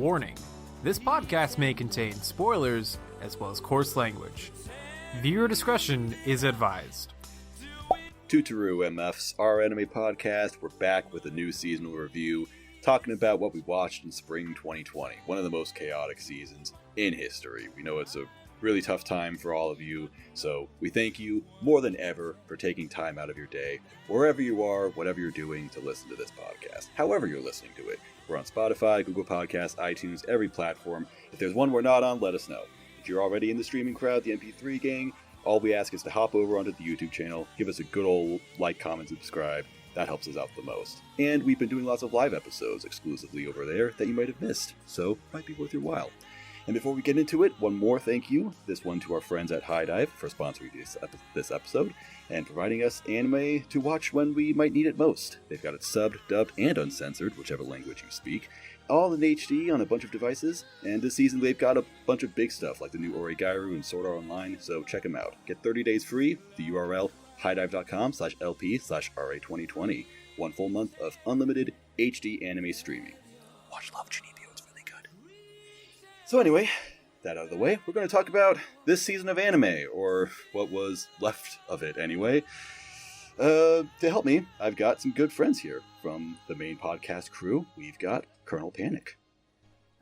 Warning: this podcast may contain spoilers as well as coarse language. Viewer discretion is advised. Tuturu MF's Our Anime Podcast. We're back with a new seasonal review, talking about what we watched in spring 2020, one of the most chaotic seasons in history. We know it's a really tough time for all of you, so we thank you more than ever for taking time out of your day, wherever you are, whatever you're doing, to listen to this podcast, however you're listening to it. We're on Spotify, Google Podcasts, iTunes, every platform. If there's one we're not on, let us know. If you're already in the streaming crowd, the MP3 gang, all we ask is to hop over onto the YouTube channel, give us a good old like, comment, subscribe. That helps us out the most. And we've been doing lots of live episodes exclusively over there that you might have missed, so might be worth your while. And before we get into it, one more thank you, this one to our friends at HIDIVE for sponsoring this episode and providing us anime to watch when we might need it most. They've got it subbed, dubbed, and uncensored, whichever language you speak, all in HD on a bunch of devices, and this season they've got a bunch of big stuff like the new OreGairu and Sword Art Online, so check them out. Get 30 days free, the URL hidive.com/LP/RA2020. One full month of unlimited HD anime streaming. Watch Love Chuunibyou, it's really good. So anyway, that out of the way, we're going to talk about this season of anime, or what was left of it anyway. To help me, I've got some good friends here from the main podcast crew. We've got Colonel Panic.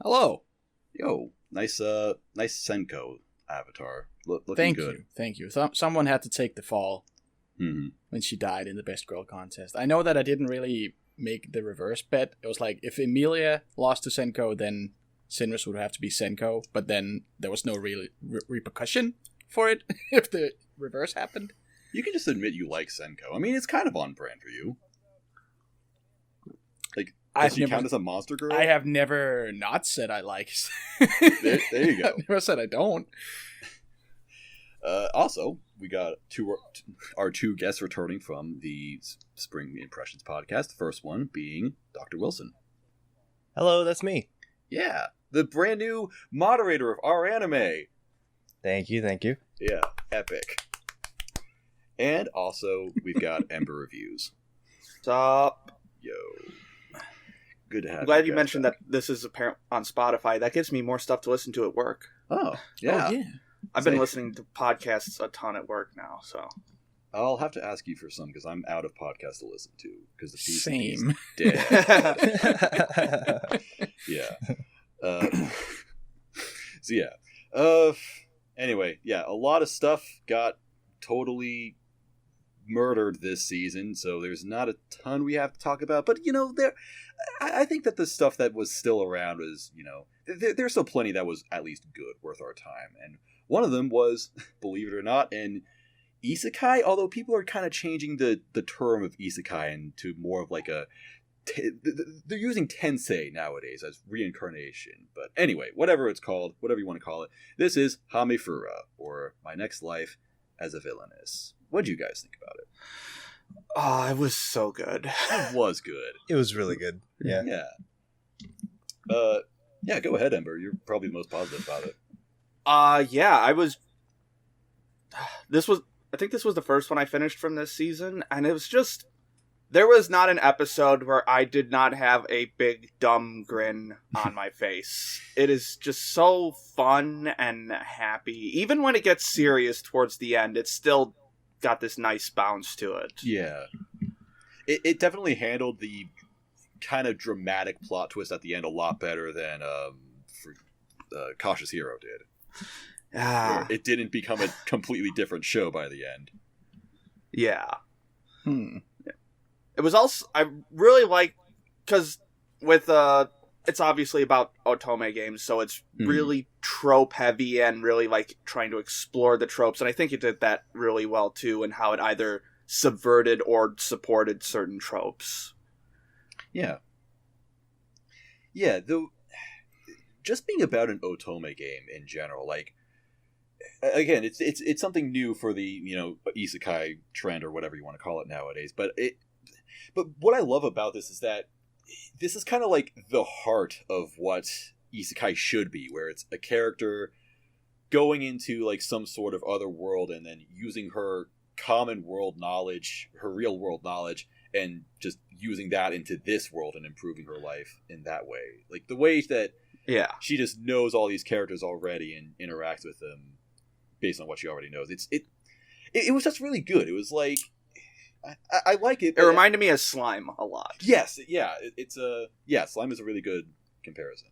Hello. Yo, nice Senko avatar. Looking Thank good. Thank you. Someone had to take the fall when she died in the Best Girl contest. I know that I didn't really make the reverse bet. It was like, if Emilia lost to Senko, then Sinris would have to be Senko, but then there was no real repercussion for it if the reverse happened. You can just admit you like Senko. I mean, it's kind of on brand for you. Like, does she count as a monster girl? I have never not said I like. There you go. I've never said I don't. Also, we got our two guests returning from the Spring Impressions podcast. The first one being Dr. Wilson. Hello, that's me. Yeah, the brand new moderator of Our Anime. Thank you. Yeah, epic. And also, we've got Ember Reviews. What's up? Yo. Good to have you. I'm glad you mentioned that this is apparent on Spotify. That gives me more stuff to listen to at work. Oh, yeah. I've been listening to podcasts a ton at work now, so. I'll have to ask you for some, because I'm out of podcasts to listen to, because the PC's Same. dead. Yeah. So yeah. Anyway, yeah, a lot of stuff got totally murdered this season, so there's not a ton we have to talk about, but I think that the stuff that was still around was, there's still plenty that was at least good, worth our time, and one of them was, believe it or not, an isekai, although people are kind of changing the term of isekai into more of like they're using tensei nowadays as reincarnation, but anyway, whatever it's called, whatever you want to call it, this is Hamefura, or My Next Life as a Villainess. What do you guys think about it? Oh, it was so good. It was good. It was really good. Yeah. Yeah, go ahead, Ember. You're probably the most positive about it. Yeah, I think this was the first one I finished from this season, and it was just, there was not an episode where I did not have a big dumb grin on my face. It is just so fun and happy. Even when it gets serious towards the end, it's still got this nice bounce to it. Yeah. It definitely handled the kind of dramatic plot twist at the end a lot better than Cautious Hero did. It didn't become a completely different show by the end. Yeah. It was also, I really like, because with, it's obviously about otome games, so it's really trope heavy and really like trying to explore the tropes, and I think it did that really well too, and how it either subverted or supported certain tropes. Yeah, though, just being about an otome game in general, like, again, it's something new for the, isekai trend or whatever you want to call it nowadays, but what I love about this is that this is kind of like the heart of what isekai should be, where it's a character going into like some sort of other world and then using her common world knowledge, her real world knowledge, and just using that into this world and improving her life in that way. Like the way that Yeah. She just knows all these characters already and interacts with them based on what she already knows. It was just really good. It was like I like it. It reminded me of Slime a lot. Yes, yeah. Slime is a really good comparison.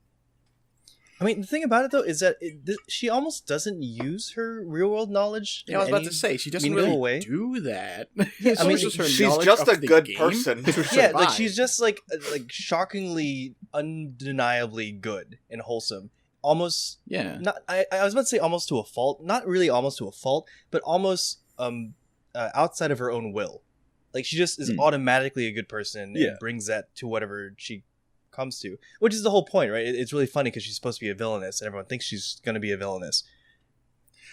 I mean, the thing about it though is that she almost doesn't use her real world knowledge. Yeah, I was about to say she doesn't really do that. Yeah, I mean, she's just a good person. Yeah, like she's just like shockingly, undeniably good and wholesome. Almost, Not I was about to say almost to a fault. Not really almost to a fault, but almost outside of her own will. Like she just is automatically a good person and brings that to whatever she comes to, which is the whole point, right? It's really funny because she's supposed to be a villainess and everyone thinks she's going to be a villainess.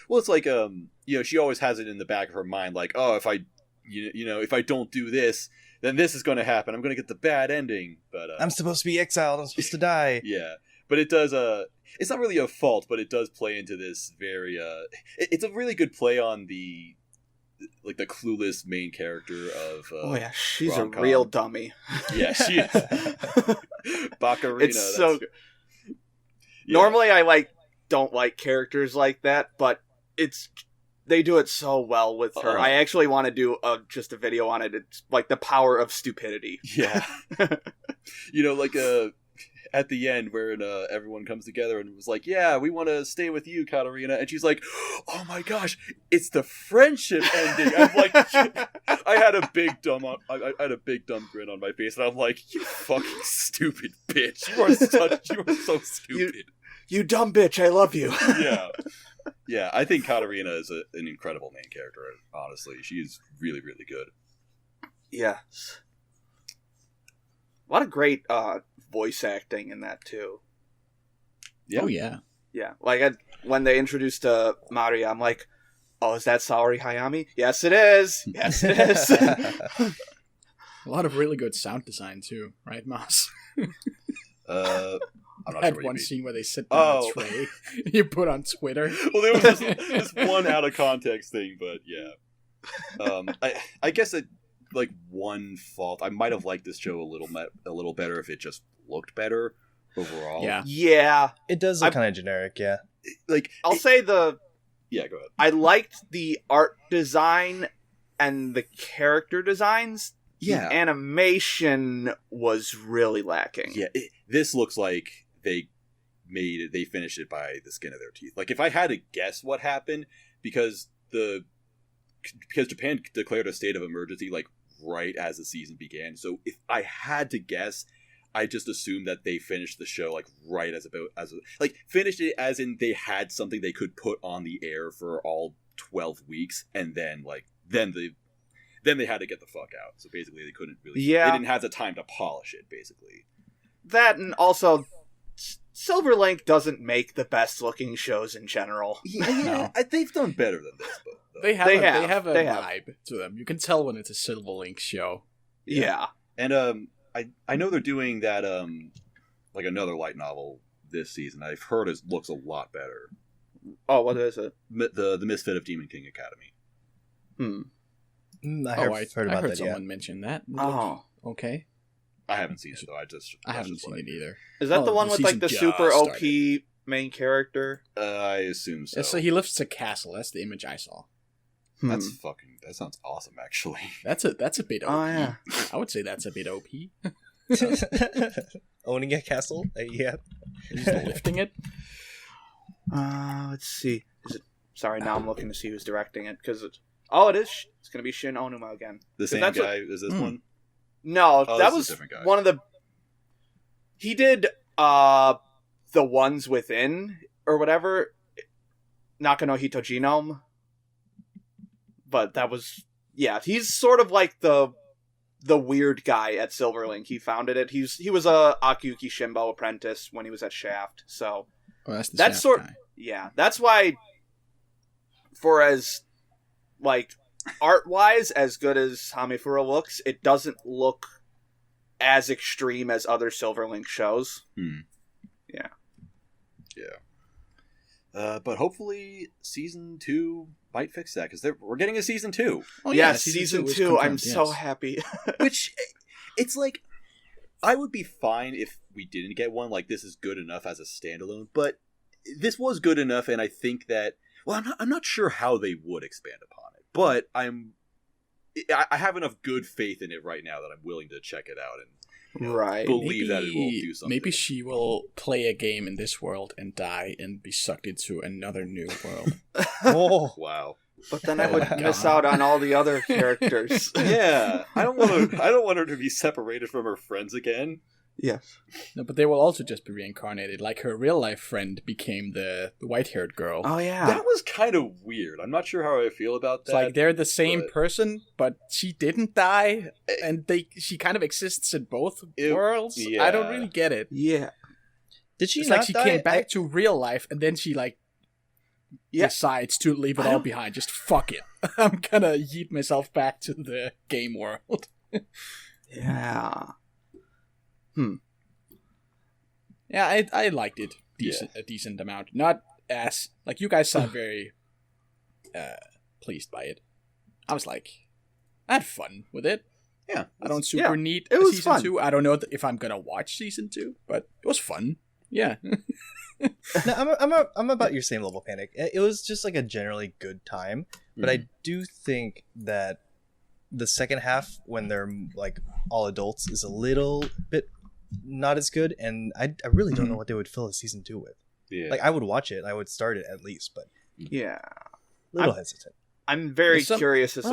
Well, it's like she always has it in the back of her mind, like, oh, if I if I don't do this, then this is going to happen. I'm going to get the bad ending. But I'm supposed to be exiled. I'm supposed to die. Yeah, but it does. It's not really a fault, but it does play into this very. It's a really good play on the clueless main character of. She's rom-com. a real dummy. Yeah, she is. Bacarina. It's so good. Yeah. Normally, I don't like characters like that, but they do it so well with her. I actually want to do just a video on it. It's like the power of stupidity. Yeah. At the end where everyone comes together and was like, yeah, we want to stay with you, Katarina. And she's like, oh my gosh, it's the friendship ending. I'm like, I had a big dumb grin on my face. And I'm like, you fucking stupid bitch. You are so stupid. You dumb bitch. I love you. Yeah. Yeah, I think Katarina is an incredible main character, honestly. She's really, really good. Yeah. A lot of great voice acting in that, too. Yeah. Oh, yeah. Yeah. When they introduced Maria, I'm like, oh, is that Saori Hayami? Yes, it is. Yes, it is. A lot of really good sound design, too. Right, Mas? I'm not had sure one scene where they sit down a tray you put on Twitter. Well, there was this one out of context thing, but yeah. I guess one fault. I might have liked this show a little better if it just looked better overall. Yeah. It does look kind of generic. Yeah. I'll say Yeah, go ahead. I liked the art design and the character designs. Yeah. The animation was really lacking. Yeah, this looks like they finished it by the skin of their teeth. Like, if I had to guess what happened, because Japan declared a state of emergency right as the season began. So if I had to guess, I just assumed that they finished the show right finished it as in they had something they could put on the air for all 12 weeks, and then they had to get the fuck out. So basically, they couldn't really. Yeah. They didn't have the time to polish it. Basically, that, and also Silver Link doesn't make the best looking shows in general. Yeah, no. They've done better than this, but they have a vibe to them. You can tell when it's a Silver Link show. Yeah. And I know they're doing that another light novel this season. I've heard it looks a lot better. Oh, what is it? The Misfit of Demon King Academy. I heard someone mention that. Oh, okay. I haven't seen it though. I haven't seen it either. Is that the one with the super OP main character? I assume so. Yeah, so he lifts a castle. That's the image I saw. That sounds awesome, actually. That's a bit OP. Oh, yeah. I would say that's a bit OP. Owning a castle? Yeah. He's lifting it? Let's see. Sorry, now I'm looking to see who's directing it, because it is. It's going to be Shin Onuma again. The same guy is this one? No, that was one of the... He did The Ones Within, or whatever. Nakano Hito Genome. But that was... Yeah, he's sort of like the weird guy at Silverlink. He founded it. He was a Akiyuki Shimbo apprentice when he was at Shaft, so... Oh, that's the Shaft guy. Yeah, that's why... For as... art-wise, as good as Hamefura looks, it doesn't look as extreme as other Silverlink shows. Yeah. But hopefully Season 2 might fix that, because we're getting a Season 2. Oh, yeah, Season 2 I'm so happy. Which, it's I would be fine if we didn't get one. Like, this is good enough as a standalone, but this was good enough, and I think that, well, I'm not sure how they would expand upon it, but I have enough good faith in it right now that I'm willing to check it out and believe that it will do something. Maybe she will play a game in this world and die and be sucked into another new world. Oh, wow. But then I would miss out on all the other characters. Yeah, I don't want her to be separated from her friends again. Yes. No, but they will also just be reincarnated. Like her real life friend became the white-haired girl. Oh yeah, that was kind of weird. I'm not sure how I feel about that. It's like they're the same person, but she didn't die, and she kind of exists in both worlds. Yeah. I don't really get it. Yeah. Did she? It's not like she die? came back to real life, and then she decides to leave it all behind. Just fuck it. I'm gonna yeet myself back to the game world. Yeah. Yeah, I liked it a decent amount. Not as like you guys sound very pleased by it. I was like, I had fun with it. Yeah, I don't super need it was season fun. 2. I don't know if I'm gonna watch season 2, but it was fun. Yeah. No, I'm about your same level, Panic. It was just like a generally good time, but I do think that the second half, when they're like all adults, is a little bit not as good, and I really don't know what they would fill a season 2 with. Yeah. Like, I would watch it, I would start it at least, but Yeah. a little hesitant. I'm very curious as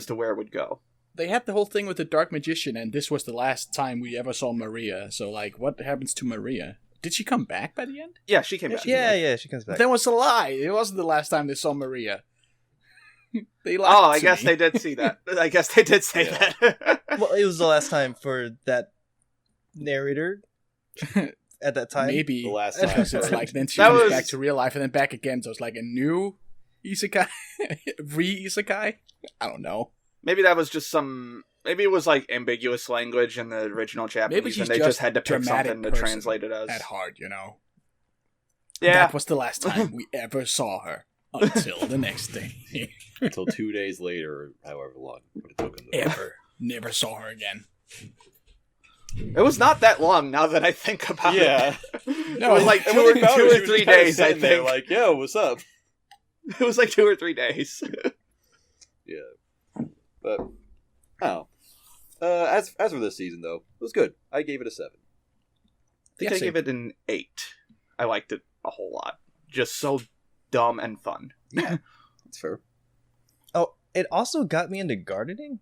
to where it would go. They had the whole thing with the Dark Magician, and this was the last time we ever saw Maria. So, like, what happens to Maria? Did she come back by the end? Yeah, she came back. Yeah, she comes back. That was a lie. It wasn't the last time they saw Maria. They lied Oh, I to guess me. they did see that. I guess they did say that. Well, it was the last time for that narrator at that time. Maybe the last time. because it's like then she That comes was- back to real life and then back again. So it's like a new isekai, re-isekai. I don't know. Maybe that was just some. Maybe it was like ambiguous language in the original Japanese, Maybe she's and they just just had to pick dramatic something to person translate it as. At heart, you know. Yeah, That was the last time we ever saw her until the next day. Until 2 days later, however long it took them. Ever. Never saw her again. it was not that long. Now that I think about it, No, it was like And two when they or found her, she was 3 just kinda days. I sitting there think like, yo, what's up? it was like 2 or 3 days. Yeah, but as for this season though, it was good. I gave it a 7. I think I gave it an 8. I liked it a whole lot. Just so dumb and fun. Yeah, that's fair. Oh, it also got me into gardening.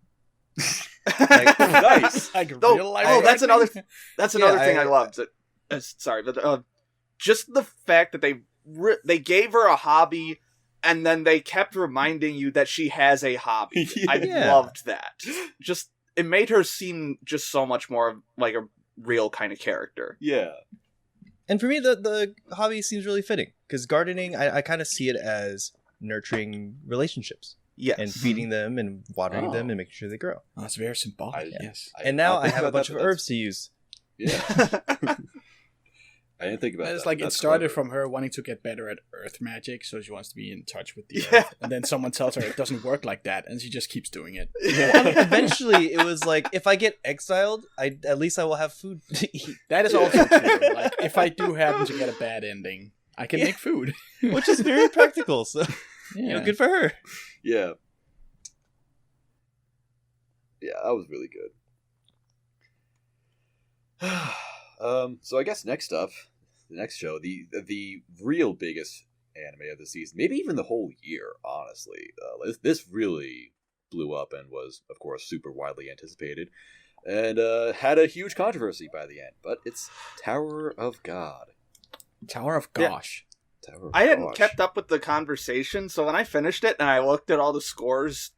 Nice. Like Oh, real life. that's another. That's another Yeah, thing I loved. Sorry, but just the fact that they gave her a hobby, and then they kept reminding you that she has a hobby. I Yeah. loved that. Just it made her seem just so much more like a real kind of character. Yeah. And for me, the hobby seems really fitting, because gardening, I kind of see it as nurturing relationships Yes. and feeding them and watering them and making sure they grow. Oh, that's very symbolic. Yes. And now I have a bunch of herbs to use. Yeah. I didn't think about It's that. like it That's started clever. from her wanting to get better at earth magic, so she wants to be in touch with the Yeah. earth. And then someone tells her it doesn't work like that, and she just keeps doing it. Eventually, it was like, if I get exiled, at least I will have food to eat. That is also true. Like, if I do happen to get a bad ending, I can make food. Which is very practical, so Yeah. good for her. Yeah. Yeah, that was really good. So I guess next up, the next show, the real biggest anime of the season, maybe even the whole year, honestly. This really blew up and was, of course, super widely anticipated, and had a huge controversy by the end. But it's Tower of God. Tower of Gosh. Tower of I hadn't Gosh. kept up with the conversation, so when I finished it and I looked at all the scores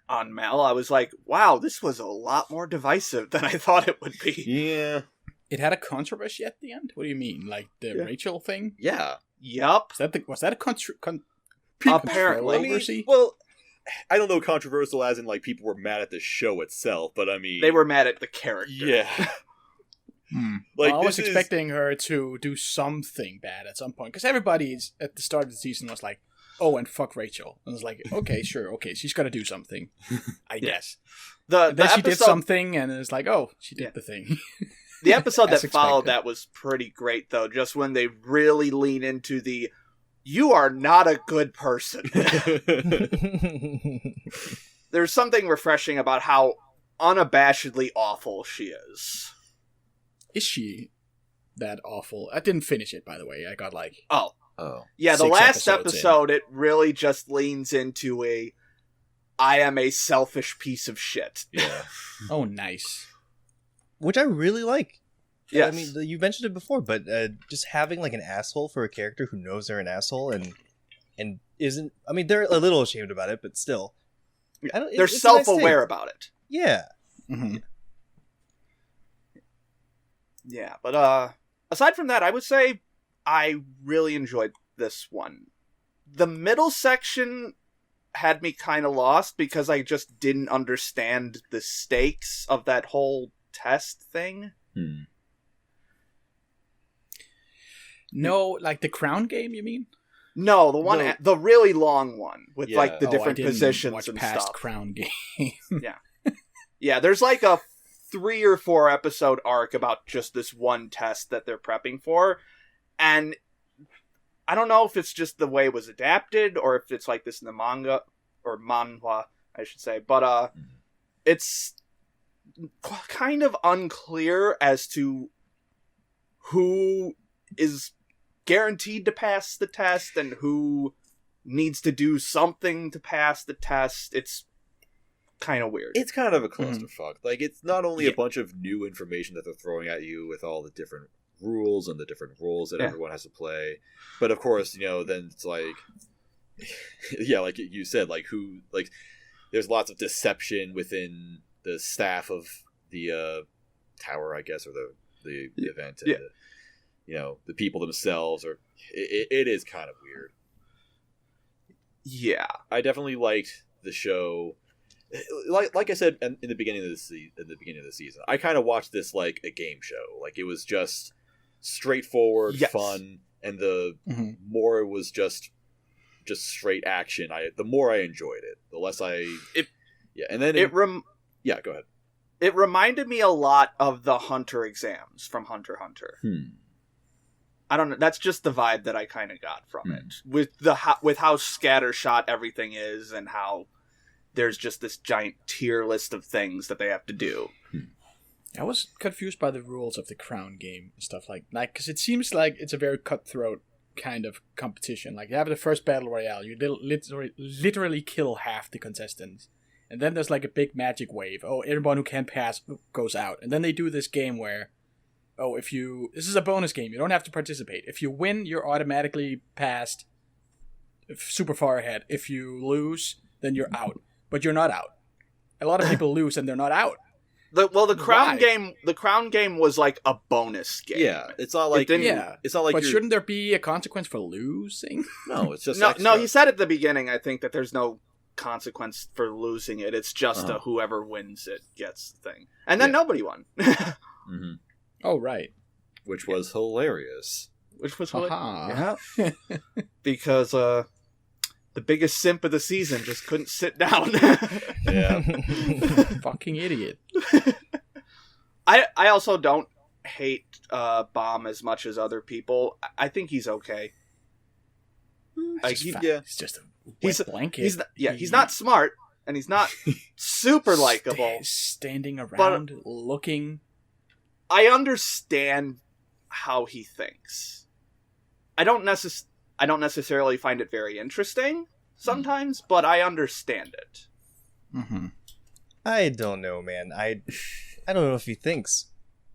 on Mel, I was like, wow, this was a lot more divisive than I thought it would be. Yeah. It had a controversy at the end? What do you mean? Like the Yeah. Rachel thing? Yeah. Yup. Was that a Apparently. controversy? Well, I don't know controversial as in like people were mad at the show itself, but I mean They were mad at the character. Yeah. Well, I was this is- expecting her to do something bad at some point, because everybody at the start of the season was like, "Oh, and fuck Rachel," and I was like, "Okay, sure, okay, she's got to do something, I guess." The And then she did episode- something, and it's like, "Oh, she did Yeah. the thing." The episode that As followed expected. that was pretty great, though, just when they really lean into the, you are not a good person. There's something refreshing about how unabashedly awful she is. Is she that awful? I didn't finish it, by the way. I got like... Oh. Oh. Yeah, the 6 last episodes episode, it really just leans into I am a selfish piece of shit. Yeah. Oh, nice. Which I really like. Yes. I mean, you mentioned it before, but just having like an asshole for a character who knows they're an asshole and isn't... I mean, they're a little ashamed about it, but still. They're self-aware about it. Yeah. Mm-hmm. Yeah, but aside from that, I would say I really enjoyed this one. The middle section had me kind of lost because I just didn't understand the stakes of that whole test thing. No, like the crown game, you mean? No, the really long one with Yeah. like the I different didn't positions watch and past stuff. crown game. Yeah, there's like a 3 or 4 episode arc about just this one test that they're prepping for, and I don't know if it's just the way it was adapted or if it's like this in the manga or manhwa, I should say, but it's kind of unclear as to who is guaranteed to pass the test and who needs to do something to pass the test. It's kind of weird. It's kind of a clusterfuck. Like, it's not only Yeah. a bunch of new information that they're throwing at you with all the different rules and the different roles that everyone has to play, but of course, then it's like, yeah, like you said, like there's lots of deception within the staff of the tower, I guess, or the event, and the people themselves, or it is kind of weird. Yeah, I definitely liked the show. Like I said in the beginning of the season, I kind of watched this like a game show. Like, it was just straightforward, fun, and the more it was just straight action, the more I enjoyed it. The less and then go ahead. It reminded me a lot of the Hunter exams from Hunter x Hunter. I don't know. That's just the vibe that I kind of got from it, with how scattershot everything is, and how there's just this giant tier list of things that they have to do. I was confused by the rules of the crown game and stuff like because it seems like it's a very cutthroat kind of competition. Like, you have the first battle royale, you literally kill half the contestants, and then there's like a big magic wave. Oh, everyone who can't pass goes out, and then they do this game where, this is a bonus game, you don't have to participate. If you win, you're automatically passed super far ahead. If you lose, then you're out, but you're not out. A lot of people lose and they're not out. The crown game was like a bonus game. Yeah, it's not like it's not like. But shouldn't there be a consequence for losing? No, it's just no. He said at the beginning, I think, that there's no consequence for losing it. It's just whoever wins it gets the thing, and then nobody won. Mm-hmm. Oh, right. Which was hilarious. Yeah, because the biggest simp of the season just couldn't sit down. Yeah. Fucking idiot. I also don't hate Bomb as much as other people. I think he's okay. He's just a wet blanket. He's not smart, and he's not super likable. Standing around, looking. I understand how he thinks. I don't necessarily find it very interesting sometimes, but I understand it. Mm-hmm. I don't know, man. I don't know if he thinks.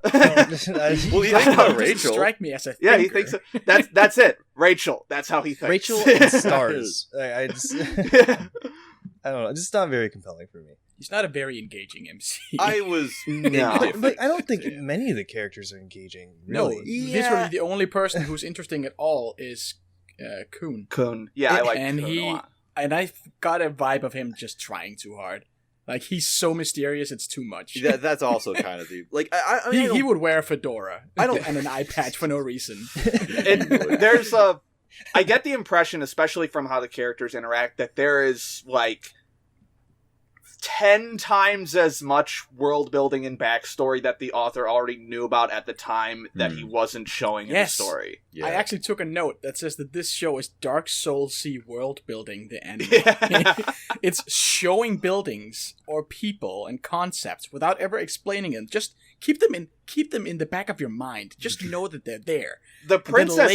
Well, he thinks about Rachel. Strike me as a Yeah, he thinks that's it. Rachel. That's how he thinks. Rachel and stars. I just I don't know. It's just not very compelling for me. He's not a very engaging MC. I was But I don't think many of the characters are engaging. Really. No, literally the only person who's interesting at all is Kun. Kun. Yeah, I like and Kun a lot. And I got a vibe of him just trying too hard. Like, he's so mysterious, it's too much. That's also kind of the like. I mean, he would wear a fedora. I don't and an eye patch for no reason. I get the impression, especially from how the characters interact, that there is like 10 times as much world building and backstory that the author already knew about at the time that he wasn't showing in the story. Yeah. I actually took a note that says that this show is Dark Souls-y world building, the anime. It's showing buildings or people and concepts without ever explaining them. Just keep them in the back of your mind. Just know that they're there. The princess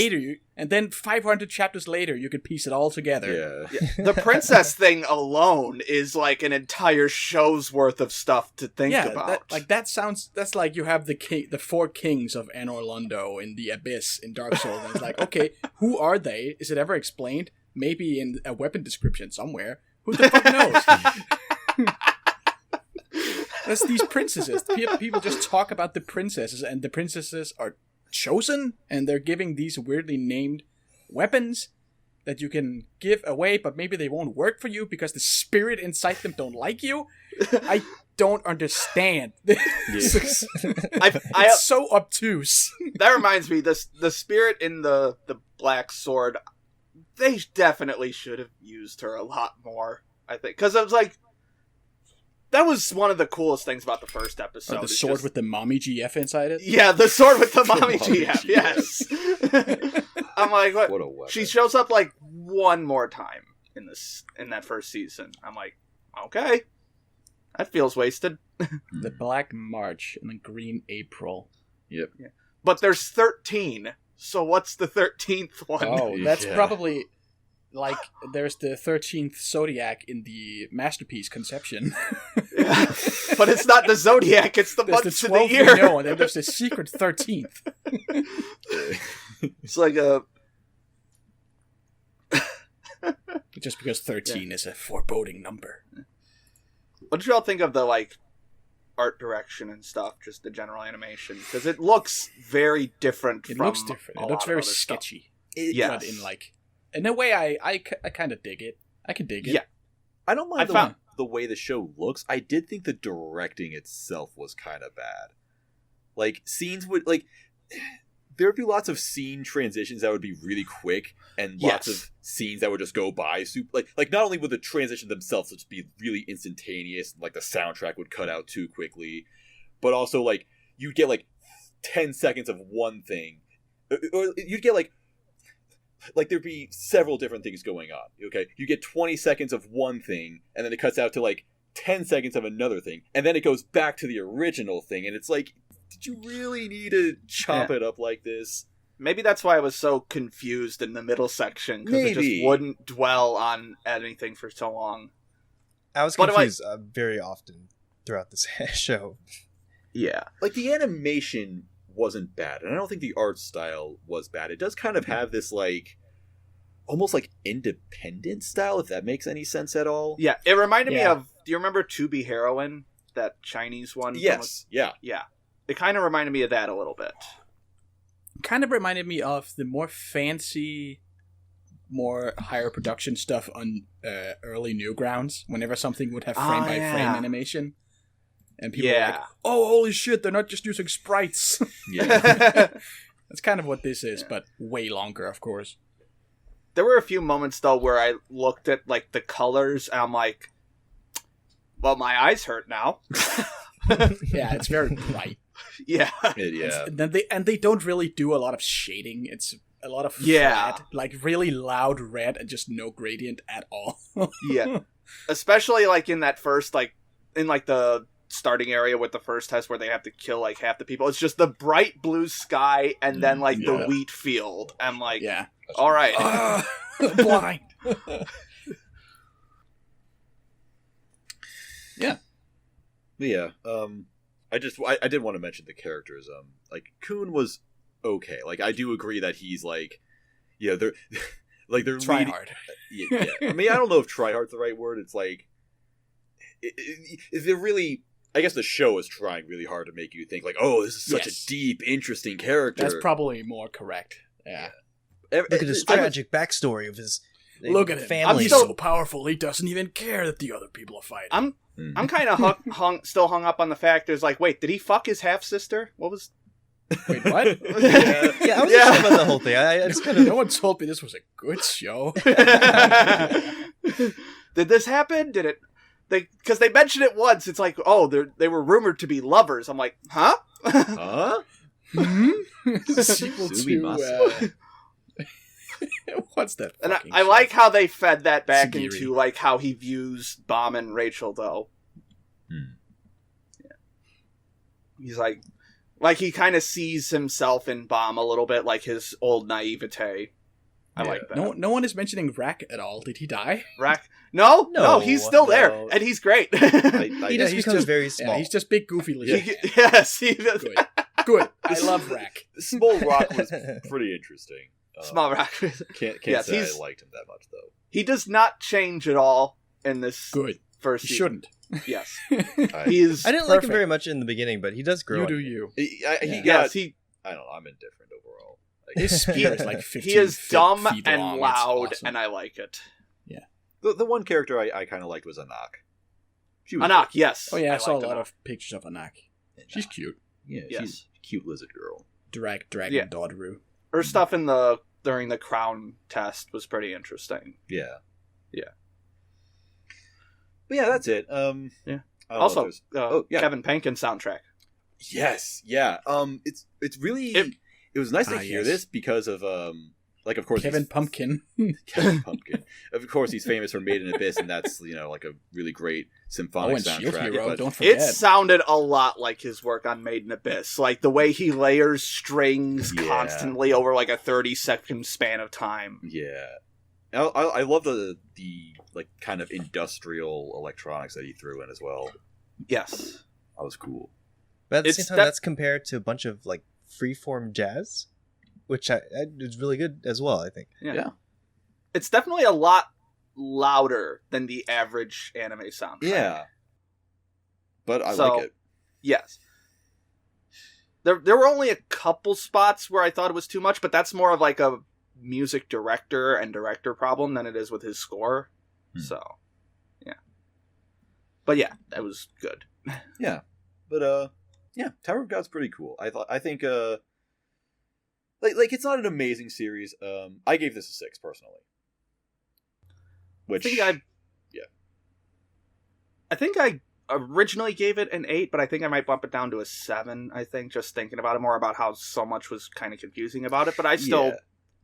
and then 500 chapters later, you could piece it all together. Yeah. The princess thing alone is like an entire show's worth of stuff to think about. That's like you have the four kings of Anor Londo in the Abyss in Dark Souls. And it's like, okay, who are they? Is it ever explained? Maybe in a weapon description somewhere. Who the fuck knows? That's these princesses. People just talk about the princesses, and the princesses are chosen, and they're giving these weirdly named weapons that you can give away, but maybe they won't work for you because the spirit inside them don't like you. I don't understand. It's so obtuse. That reminds me, the spirit in the Black Sword, they definitely should have used her a lot more, I think. Because I was like, that was one of the coolest things about the first episode. The sword with the mommy GF inside it? Yeah, the sword with the mommy GF, yes. I'm like, what a weapon. She shows up like one more time in that first season. I'm like, okay. That feels wasted. The Black March and the Green April. Yep. Yeah. But there's 13, so what's the 13th one? Oh, that's probably... Like, there's the 13th Zodiac in the Masterpiece Conception. Yeah. But it's not the Zodiac, it's the months of the year. No, and then there's the secret 13th. It's like a... Just because 13 is a foreboding number. What did y'all think of the, like, art direction and stuff, just the general animation? Because it looks very different It looks different. It looks very sketchy. Yes. But in, like... In a way, I kind of dig it. I can dig it. Yeah. I don't mind the way the show looks. I did think the directing itself was kind of bad. Like, scenes would... Like, there would be lots of scene transitions that would be really quick, and lots of scenes that would just go by. Like not only would the transitions themselves just be really instantaneous, like the soundtrack would cut out too quickly, but also, like, you'd get, like, 10 seconds of one thing. Or you'd get, like there'd be several different things going on, okay? You get 20 seconds of one thing, and then it cuts out to, like, 10 seconds of another thing, and then it goes back to the original thing, and it's like, did you really need to chop it up like this? Maybe that's why I was so confused in the middle section, because it just wouldn't dwell on anything for so long. I was confused very often throughout this show. Yeah. Like, the animation wasn't bad, and I don't think the art style was bad. It does kind of have this, like, almost like independent style, if that makes any sense at all. Yeah, it reminded me of, do you remember To Be Heroine? That Chinese one? Yes, yeah. It kind of reminded me of that a little bit. Kind of reminded me of the more fancy, more higher production stuff on early Newgrounds, whenever something would have frame-by-frame animation. And people are like, oh, holy shit, they're not just using sprites. Yeah. That's kind of what this is, but way longer, of course. There were a few moments, though, where I looked at, like, the colors, and I'm like, well, my eyes hurt now. Yeah, it's very bright. Yeah. And they don't really do a lot of shading. It's a lot of flat, like really loud red and just no gradient at all. Yeah. Especially, like, in that first, like, in, like, the starting area with the first test where they have to kill, like, half the people. It's just the bright blue sky and then, like, the wheat field. I'm like, all right. Blind. Yeah. Yeah. I did want to mention the characters. Like, Kun was okay. Like, I do agree that he's, like, they're like, they're try hard. Yeah. I mean, I don't know if try hard's the right word. It's like, they're really, I guess the show is trying really hard to make you think, like, oh, this is such a deep, interesting character. That's probably more correct. Yeah. Look at his tragic backstory of his Look at him. family. He's so powerful, he doesn't even care that the other people are fighting. I'm kind of still hung up on the fact there's like, wait, did he fuck his half-sister? What was... Wait, what? Yeah, I wasn't sure about the whole thing. I just kind of... No one told me this was a good show. Did this happen? Did because they mentioned it once. It's like, oh, they were rumored to be lovers. I'm like, huh? Huh? Sequel to what's that? And I like how they fed that back Tsugiri. into like how he views Bomb and Rachel, though. Yeah. He's like he kind of sees himself in Bomb a little bit, like his old naivete. I like that. No one is mentioning Rack at all. Did he die? Rack? No, he's still there, and he's great. He just becomes very small. Yeah, he's just big, goofy. Yes, he does. Good. I love Rack. Small Rock was pretty interesting. Small Rock. Can't say I liked him that much, though. He does not change at all in this first He season. shouldn't. Yes. I didn't like him very much in the beginning, but he does grow. You do you. I don't know, I'm indifferent overall. His spear is like 15 He is dumb feet and long. loud, It's awesome. and I like it. Yeah. The one character I kind of liked was Anak. Anak, yes. Oh yeah, I saw a liked lot Anak. of pictures of Anak. She's cute. Yeah, Yes. she's a cute lizard girl. Dragon Yeah. Daughteroo. Her stuff during the crown test was pretty interesting. Yeah. Yeah. But yeah, that's it. Yeah. I don't know Also, if there's- Kevin Penkin soundtrack. Yes, yeah. It's really it was nice to hear this because of like of course Kevin Pumpkin. Kevin Pumpkin. Of course, he's famous for Made in Abyss, and that's like a really great symphonic and Shield soundtrack. Hero, But don't forget. It sounded a lot like his work on Made in Abyss. Like the way he layers strings constantly over like a 30-second span of time. yeah, I love the like kind of industrial electronics that he threw in as well. Yes. That was cool. But at the It's same time, that- that's compared to a bunch of like freeform jazz, which is really good as well. I think. Yeah. It's definitely a lot louder than the average anime soundtrack. Yeah, but I like it. Yes. There were only a couple spots where I thought it was too much, but that's more of like a music director and director problem than it is with his score. So, yeah. But yeah, that was good. Yeah, but yeah, Tower of God's pretty cool. I think like it's not an amazing series. I gave this a 6 personally. Which I think I originally gave it an 8, but I think I might bump it down to a 7. I think just thinking about it more about how so much was kind of confusing about it, but I still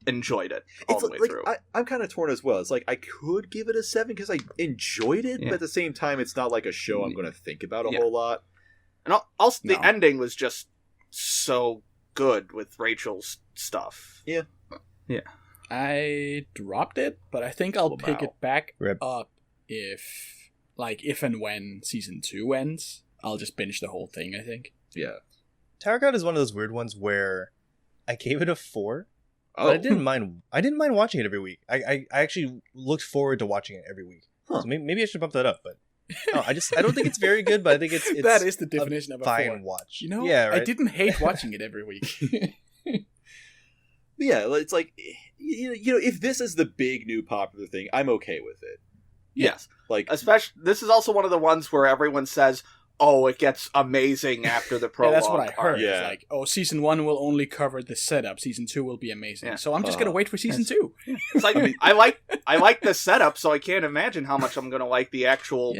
enjoyed it all the way through. I'm kind of torn as well. It's like I could give it a 7 because I enjoyed it, but at the same time, it's not like a show I'm going to think about a whole lot. And also, the ending was just so good with Rachel's stuff. Yeah. I dropped it, but I think I'll pick it back up if and when season 2 ends. I'll just binge the whole thing, I think. Yeah. Tower of God is one of those weird ones where I gave it a 4. Oh. But I didn't mind watching it every week. I actually looked forward to watching it every week. So maybe I should bump that up, but I don't think it's very good, but I think it's that is the definition of a fine 4. watch. You know, right? I didn't hate watching it every week. Yeah, it's like if this is the big new popular thing, I'm okay with it. Yes. Like especially this is also one of the ones where everyone says, "Oh, it gets amazing after the prologue." Yeah, that's what I heard. Yeah. It's like, oh, season 1 will only cover the setup. Season 2 will be amazing. So I'm just gonna wait for season 2. It's like I like the setup, so I can't imagine how much I'm gonna like the actual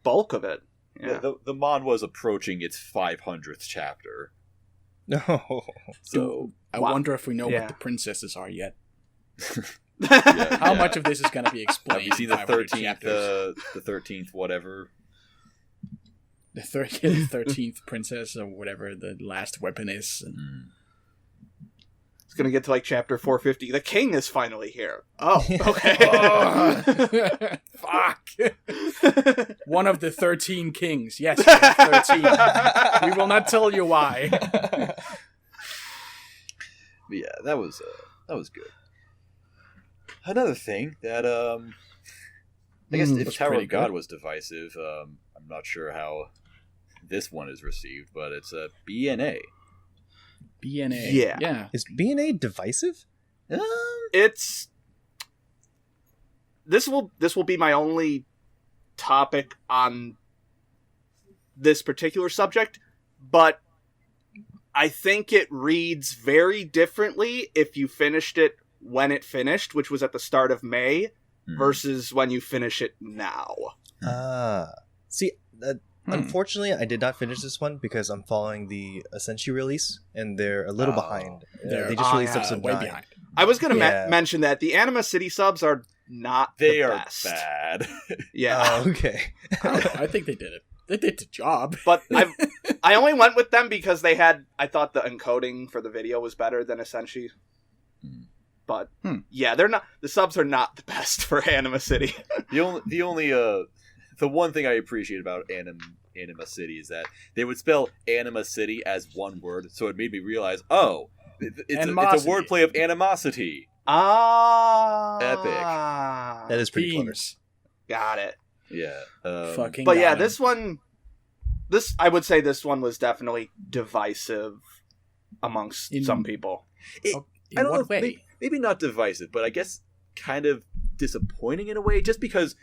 bulk of it. Yeah. The Mon was approaching its 500th chapter. No. So I wonder if we know what the princesses are yet. How much of this is going to be explained? You see the 13th, the 13th, whatever. The 13th princess or whatever the last weapon is. And... It's going to get to like chapter 450. The king is finally here. Oh, okay. Fuck. One of the 13 kings. Yes, we have 13. We will not tell you why. But yeah, that was good. Another thing that I guess if Tower of God was divisive, I'm not sure how this one is received, but it's a BNA. BNA. Yeah. Is BNA divisive? It's this will be my only topic on this particular subject, but I think it reads very differently if you finished it when it finished, which was at the start of May, versus when you finish it now. See, unfortunately, I did not finish this one because I'm following the Essential release, and they're a little behind. They just released episode 9. Behind. I was going to mention that the Anima City subs are not the best. Bad. Yeah. Okay. I think they did it. They did the job. But I only went with them because I thought the encoding for the video was better than Essential. But yeah, they're not. The subs are not the best for Anima City. The one thing I appreciate about Anima City is that they would spell Anima City as one word, so it made me realize, it's a wordplay of animosity. Epic. That is pretty clever. Got it. Yeah. But yeah, this I would say this one was definitely divisive amongst some people. I don't know. Maybe not divisive, but I guess kind of disappointing in a way, just because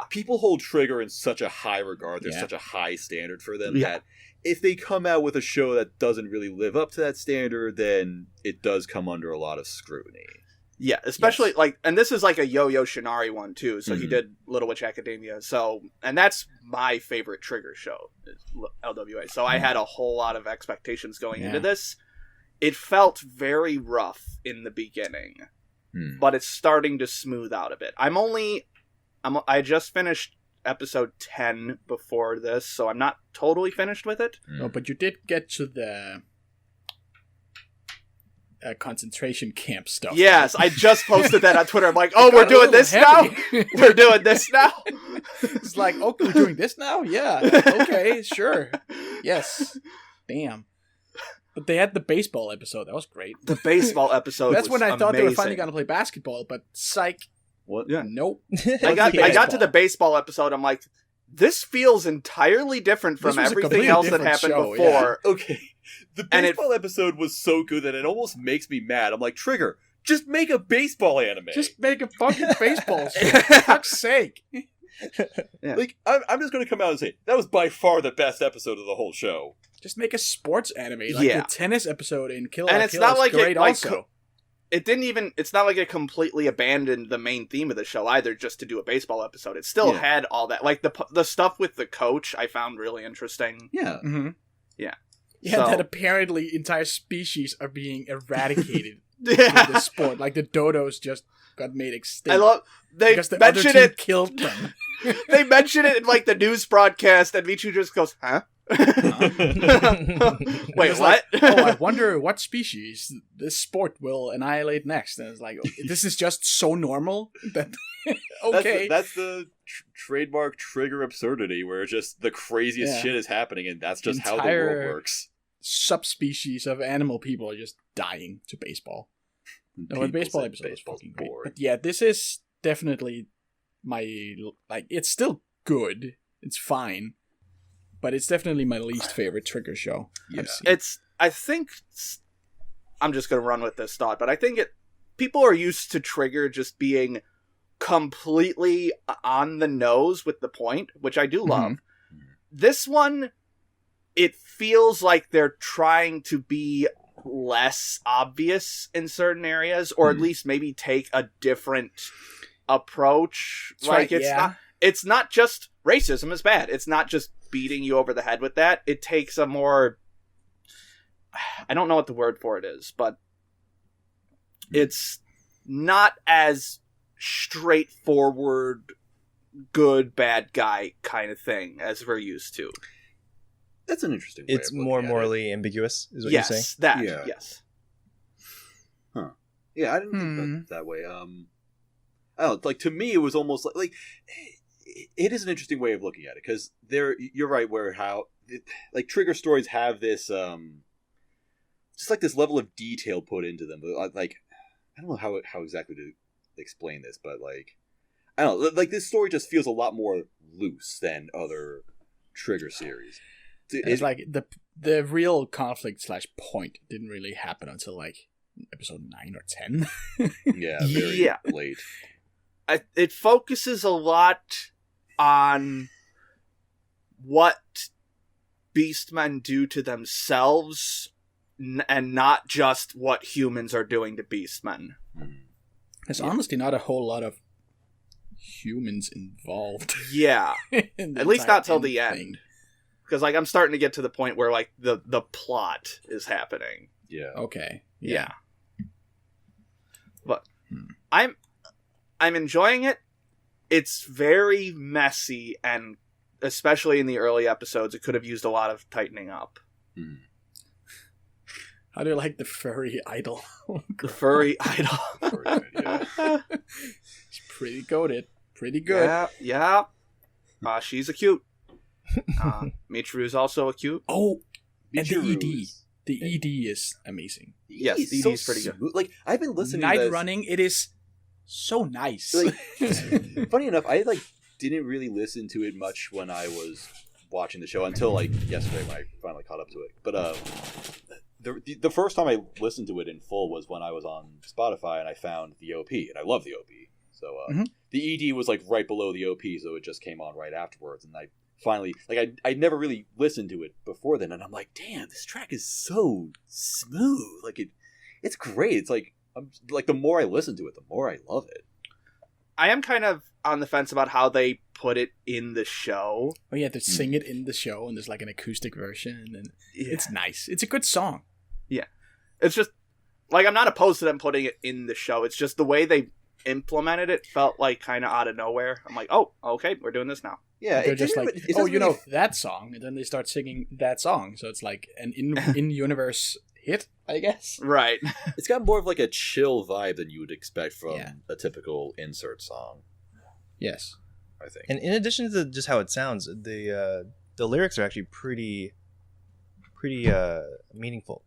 people hold Trigger in such a high regard. There's such a high standard for them that if they come out with a show that doesn't really live up to that standard, then it does come under a lot of scrutiny. Yeah, especially and this is like a Yo-Yo Shinari one too. So he did Little Witch Academia. So, and that's my favorite Trigger show, is LWA. So I had a whole lot of expectations going into this. It felt very rough in the beginning, but it's starting to smooth out a bit. I just finished episode 10 before this, so I'm not totally finished with it. No, but you did get to the concentration camp stuff. Yes, I just posted that on Twitter. I'm like, we're doing this now? We're doing this now? It's like, okay, we're doing this now? Yeah. Okay, sure. Yes. Damn. But they had the baseball episode. That was great. The baseball episode That's was when I thought they were amazing. finally going to play basketball, but psych. What? Yeah. Nope. I got to the baseball episode. I'm like, this feels entirely different from everything else that happened before. Yeah. Okay. The baseball episode was so good that it almost makes me mad. I'm like, Trigger, just make a baseball anime. Just make a fucking baseball show. For fuck's sake. Yeah. Like, I'm just going to come out and say, that was by far the best episode of the whole show. Just make a sports anime. Like the tennis episode in Kill and La it's Kill not is like great it, like, also. It's not like it completely abandoned the main theme of the show either just to do a baseball episode. It still had all that. Like, the stuff with the coach I found really interesting. Yeah. Mm-hmm. Yeah. Yeah, that apparently entire species are being eradicated with the sport. Like, the dodos just got made extinct. They mention it. Killed them. They mention it in, like, the news broadcast, and Michu just goes, huh? Wait, what? I wonder what species this sport will annihilate next. And it's like, this is just so normal that okay. That's the trademark Trigger absurdity, where just the craziest shit is happening, and that's just how the world works. Subspecies of animal people are just dying to baseball. No, the baseball episode was fucking great. But yeah, this is definitely it's still good. It's fine. But it's definitely my least favorite Trigger show. Yeah. I'm just going to run with this thought, but I think people are used to Trigger just being completely on the nose with the point, which I do love. Mm-hmm. This one, it feels like they're trying to be less obvious in certain areas, or at least maybe take a different approach. It's not just racism is bad. It's not just beating you over the head with that. It takes a more, I don't know what the word for it is, but it's not as straightforward good bad guy kind of thing as we're used to. That's an interesting way it's of more morally ambiguous is what you're saying. Yes. Huh. Yeah, I didn't think that way. I don't know, like, to me it was almost like it is an interesting way of looking at it, because you're right, where Trigger stories have this just like this level of detail put into them, but like I don't know how exactly to explain this, but like I don't know, like this story just feels a lot more loose than other Trigger series. It's like the real conflict / point didn't really happen until like episode 9 or 10. Yeah, very late. It focuses a lot on what beastmen do to themselves and not just what humans are doing to beastmen. There's honestly not a whole lot of humans involved. Yeah. At least not till the end. Because, like, I'm starting to get to the point where, like, the plot is happening. Yeah. Okay. Yeah. But I'm enjoying it. It's very messy, and especially in the early episodes, it could have used a lot of tightening up. How do you like the furry idol? The furry idol. She's pretty goated. Pretty good. Yeah. She's a cute. Michiru's also a cute. Oh, and the ED. The ED is amazing. Yes, the ED is pretty good. Like, I've been listening Night to this. running, it is so nice. Like, funny enough, I didn't really listen to it much when I was watching the show until like yesterday when I finally caught up to it. But the first time I listened to it in full was when I was on Spotify and I found the OP, and I love the OP. So the ED was like right below the OP, so it just came on right afterwards, and I finally, like, I never really listened to it before then, and I'm like, damn, this track is so smooth. Like, it's great. It's like, the more I listen to it, the more I love it. I am kind of on the fence about how they put it in the show. Oh yeah, they sing it in the show, and there's like an acoustic version, and it's nice. It's a good song. Yeah. It's just, like, I'm not opposed to them putting it in the show. It's just the way they implemented it felt like kind of out of nowhere. I'm like, oh, okay, we're doing this now. Yeah, they're just like, oh, you know that song, and then they start singing that song. So it's like an in-universe hit, I guess. Right. It's got more of like a chill vibe than you would expect from a typical insert song. Yes, I think. And in addition to just how it sounds, the lyrics are actually pretty meaningful.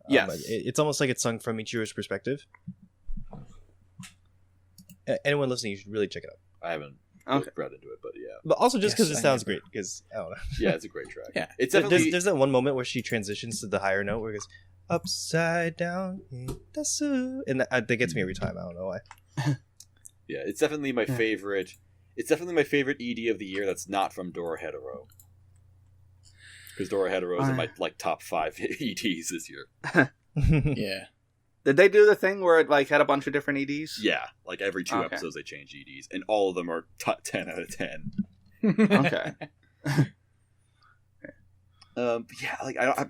Yes, it's almost like it's sung from Michiru's perspective. Anyone listening, you should really check it out. I haven't read into it, but yeah. But also just because it sounds great, because I don't know. Yeah, it's a great track. Yeah, it's definitely... there's that one moment where she transitions to the higher note where it goes upside down, and that gets me every time. I don't know why. Yeah, it's definitely my favorite. It's definitely my favorite ED of the year. That's not from Dorohedoro, because Dorohedoro is in my top 5 EDs this year. Yeah. Did they do the thing where it like had a bunch of different EDs? Yeah, like every 2 episodes they change EDs, and all of them are 10 out of 10. Okay. Yeah, like I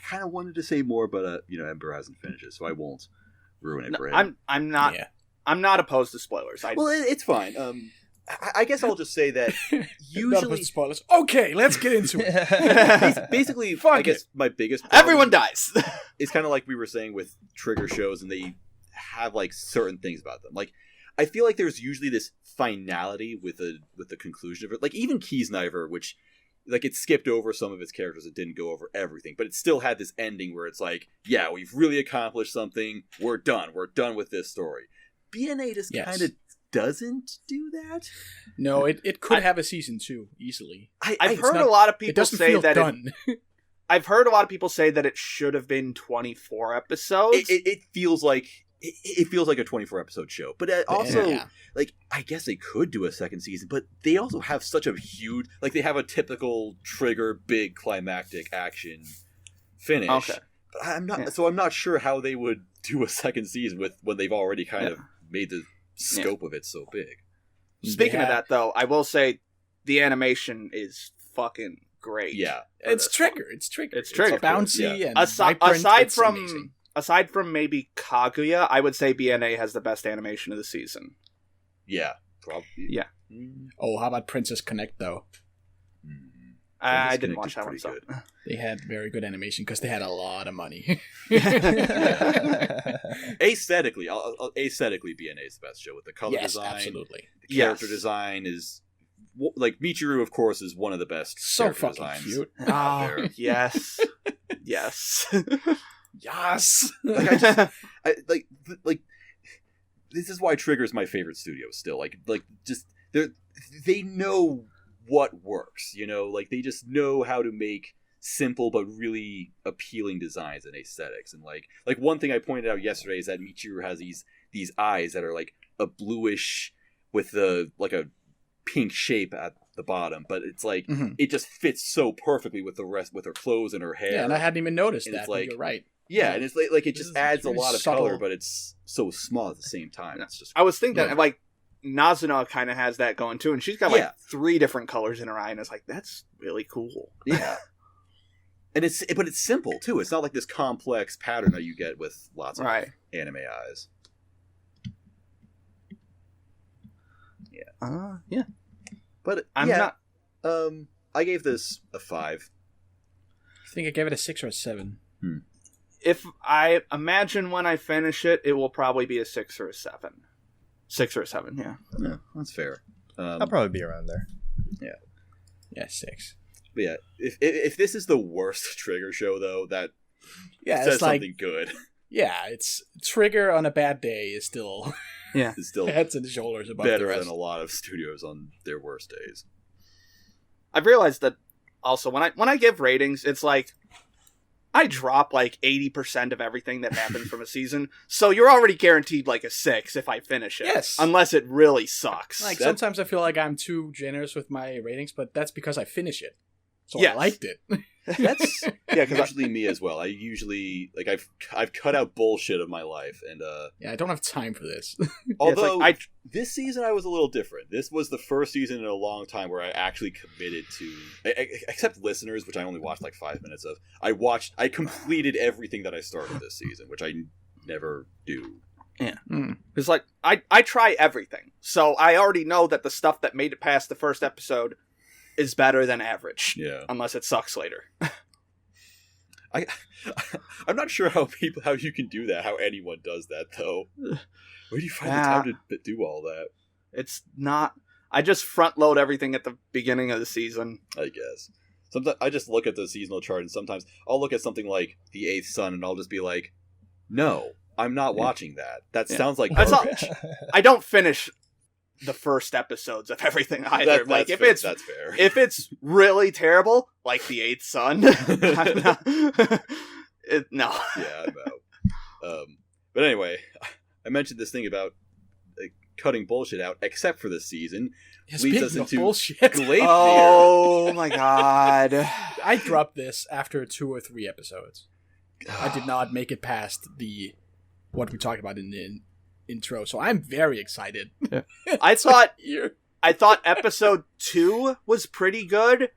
kind of wanted to say more, but Ember hasn't finished it, so I won't ruin it for him. I'm not. Yeah. I'm not opposed to spoilers. Well, it's fine. I guess I'll just say that usually spoilers. Okay, let's get into it. Basically, I guess my biggest everyone dies. It's kind of like we were saying with trigger shows, and they have like certain things about them. Like, I feel like there's usually this finality with the conclusion of it. Like even Kiesniver, which like it skipped over some of its characters, it didn't go over everything, but it still had this ending where it's like, yeah, we've really accomplished something. We're done with this story. BNA just kind of doesn't do that. No, it could have a season 2 easily. I've heard a lot of people say that I've heard a lot of people say that it should have been 24 episodes. It feels like a 24 episode show, but also like I guess they could do a second season, but they also have such a huge, like they have a typical Trigger big climactic action finish. Okay, but I'm not sure how they would do a second season when they've already kind of made the scope of it so big. Speaking of that, though, I will say the animation is fucking great. Yeah, it's Trigger. It's bouncy and aside from maybe Kaguya, I would say BNA has the best animation of the season. Yeah, probably. Yeah. Oh, how about Princess Connect though? I didn't watch that one. So. They had very good animation because they had a lot of money. Aesthetically, BNA is the best show with the color design. Absolutely. The character design is like Michiru, of course, is one of the best. So fucking designs cute. Oh, yes, yes, yes. Like this is why Trigger's my favorite studio still. Like just they know what works, like they just know how to make simple but really appealing designs and aesthetics. And like one thing I pointed out yesterday is that Michiru has these eyes that are like a bluish with a pink shape at the bottom, but it's like it just fits so perfectly with the rest, with her clothes and her hair. Yeah, and I hadn't even noticed and that. It's like, you're right. Yeah, and it's like it just adds a lot of color, but it's so small at the same time. It's just I was thinking that like Nazuna kind of has that going too, and she's got like 3 different colors in her eye, and it's like, that's really cool. Yeah. But it's simple too. It's not like this complex pattern that you get with lots of anime eyes. Yeah. Yeah. But I'm not. I gave this a 5. I think I gave it a 6 or a 7. If I imagine when I finish it, it will probably be a 6 or a 7. 6 or a 7, yeah. Yeah, that's fair. I'll probably be around there. Yeah. Yeah, 6. But yeah, if this is the worst Trigger show, though, that says something good. Yeah, it's Trigger on a bad day is still it's still heads and shoulders above better the rest. than a lot of studios on their worst days. I've realized that also when I give ratings, it's like I drop like 80% of everything that happens from a season, so you're already guaranteed like a 6 if I finish it. Yes. Unless it really sucks. Like sometimes I feel like I'm too generous with my ratings, but that's because I finish it. So I liked it. That's usually me as well. I usually I've cut out bullshit of my life, and I don't have time for this. Although this season I was a little different. This was the first season in a long time where I actually committed to, except Listeners, which I only watched like 5 minutes of. I completed everything that I started this season, which I never do. Yeah, it's like I try everything, so I already know that the stuff that made it past the first episode is better than average. Yeah. Unless it sucks later. I'm not sure how you can do that, how anyone does that, though. Where do you find the time to do all that? It's not... I just front load everything at the beginning of the season. I guess. Sometimes I just look at the seasonal chart, and sometimes I'll look at something like The Eighth Sun, and I'll just be like, no, I'm not watching that. That sounds like garbage. I don't finish the first episodes of everything either. That's fair. If it's really terrible, like The Eighth Sun, no. Yeah, I'm out. But anyway, I mentioned this thing about cutting bullshit out, except for this season. Leads us into bullshit. Gleipnir. Oh my god! I dropped this after 2 or 3 episodes. I did not make it past what we talked about in the intro, so I'm very excited. Yeah. I thought episode 2 was pretty good,